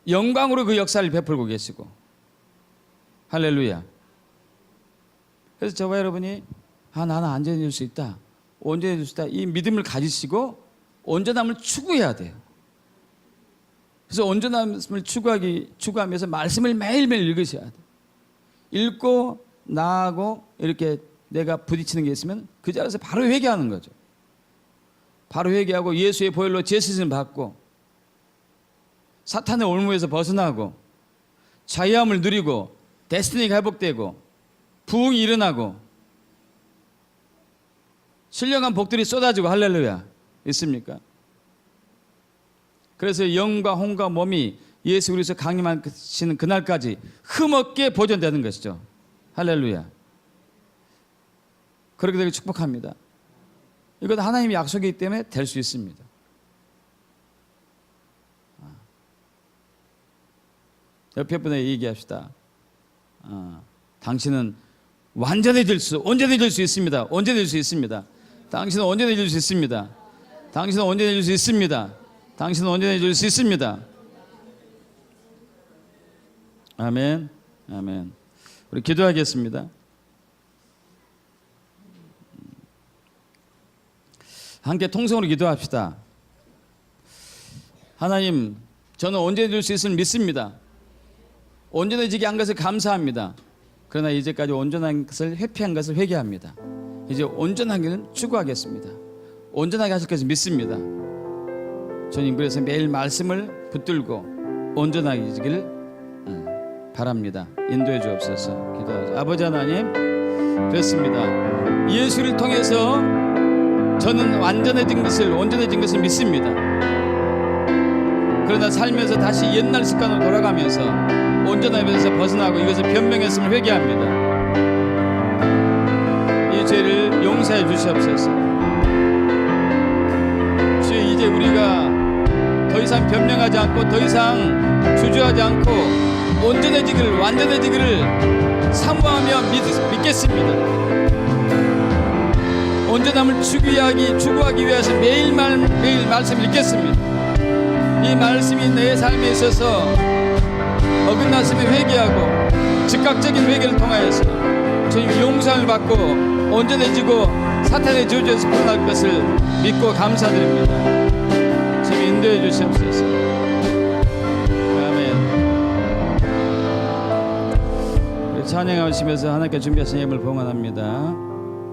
영광으로 그 역사를 베풀고 계시고 할렐루야. 그래서 저와 여러분이 나는 안전해질 수 있다. 온전해질 수 있다. 이 믿음을 가지시고 온전함을 추구해야 돼요. 그래서 온전함을 추구하면서 말씀을 매일매일 읽으셔야 돼요. 읽고 나하고 이렇게 내가 부딪히는 게 있으면 그 자리에서 바로 회개하는 거죠. 바로 회개하고 예수의 보혈로 죄 씻음 받고 사탄의 올무에서 벗어나고 자유함을 누리고 데스티니가 회복되고 부흥이 일어나고 신령한 복들이 쏟아지고 할렐루야 있습니까? 그래서 영과 혼과 몸이 예수 그리스도 강림하시는 그날까지 흠없게 보존되는 것이죠. 할렐루야. 그렇게 되길 축복합니다. 이건 하나님의 약속이기 때문에 될 수 있습니다. 옆에 분에게 얘기합시다. 당신은 온전해질 수 있습니다. 온전해질 수 있습니다. 당신은 온전해질 수 있습니다. 당신은 온전해질 수 있습니다. 당신은 온전해질 수 있습니다. 아멘. 아멘. 우리 기도하겠습니다. 함께 통성으로 기도합시다. 하나님, 저는 온전해질 수 있음을 믿습니다. 온전해지게 한 것을 감사합니다. 그러나 이제까지 온전한 것을 회피한 것을 회개합니다. 이제 온전하기를 추구하겠습니다. 온전하게 하실 것을 믿습니다. 주님, 그래서 매일 말씀을 붙들고 온전하기를 바랍니다. 인도해 주옵소서. 기도하죠. 아버지 하나님, 그렇습니다. 예수를 통해서 저는 온전해진 것을 믿습니다. 그러나 살면서 다시 옛날 습관으로 돌아가면서 온전함에서 벗어나고 이것을 변명했음을 회개합니다. 이 죄를 용서해 주시옵소서. 주여, 이제 우리가 더 이상 변명하지 않고 더 이상 주저하지 않고 온전해지기를, 완전해지기를 사모하며 믿겠습니다. 온전함을 추구하기 위해서 매일 말씀을 읽겠습니다. 이 말씀이 내 삶에 있어서 어긋났음에 회개하고 즉각적인 회개를 통하여서 주님 용서를 받고 온전해지고 사탄의 저주에서 풀어날 것을 믿고 감사드립니다. 주님 인도해 주시옵소서. 아멘. 우리 찬양하시면서 하나님께 준비하신 예물을 봉헌합니다.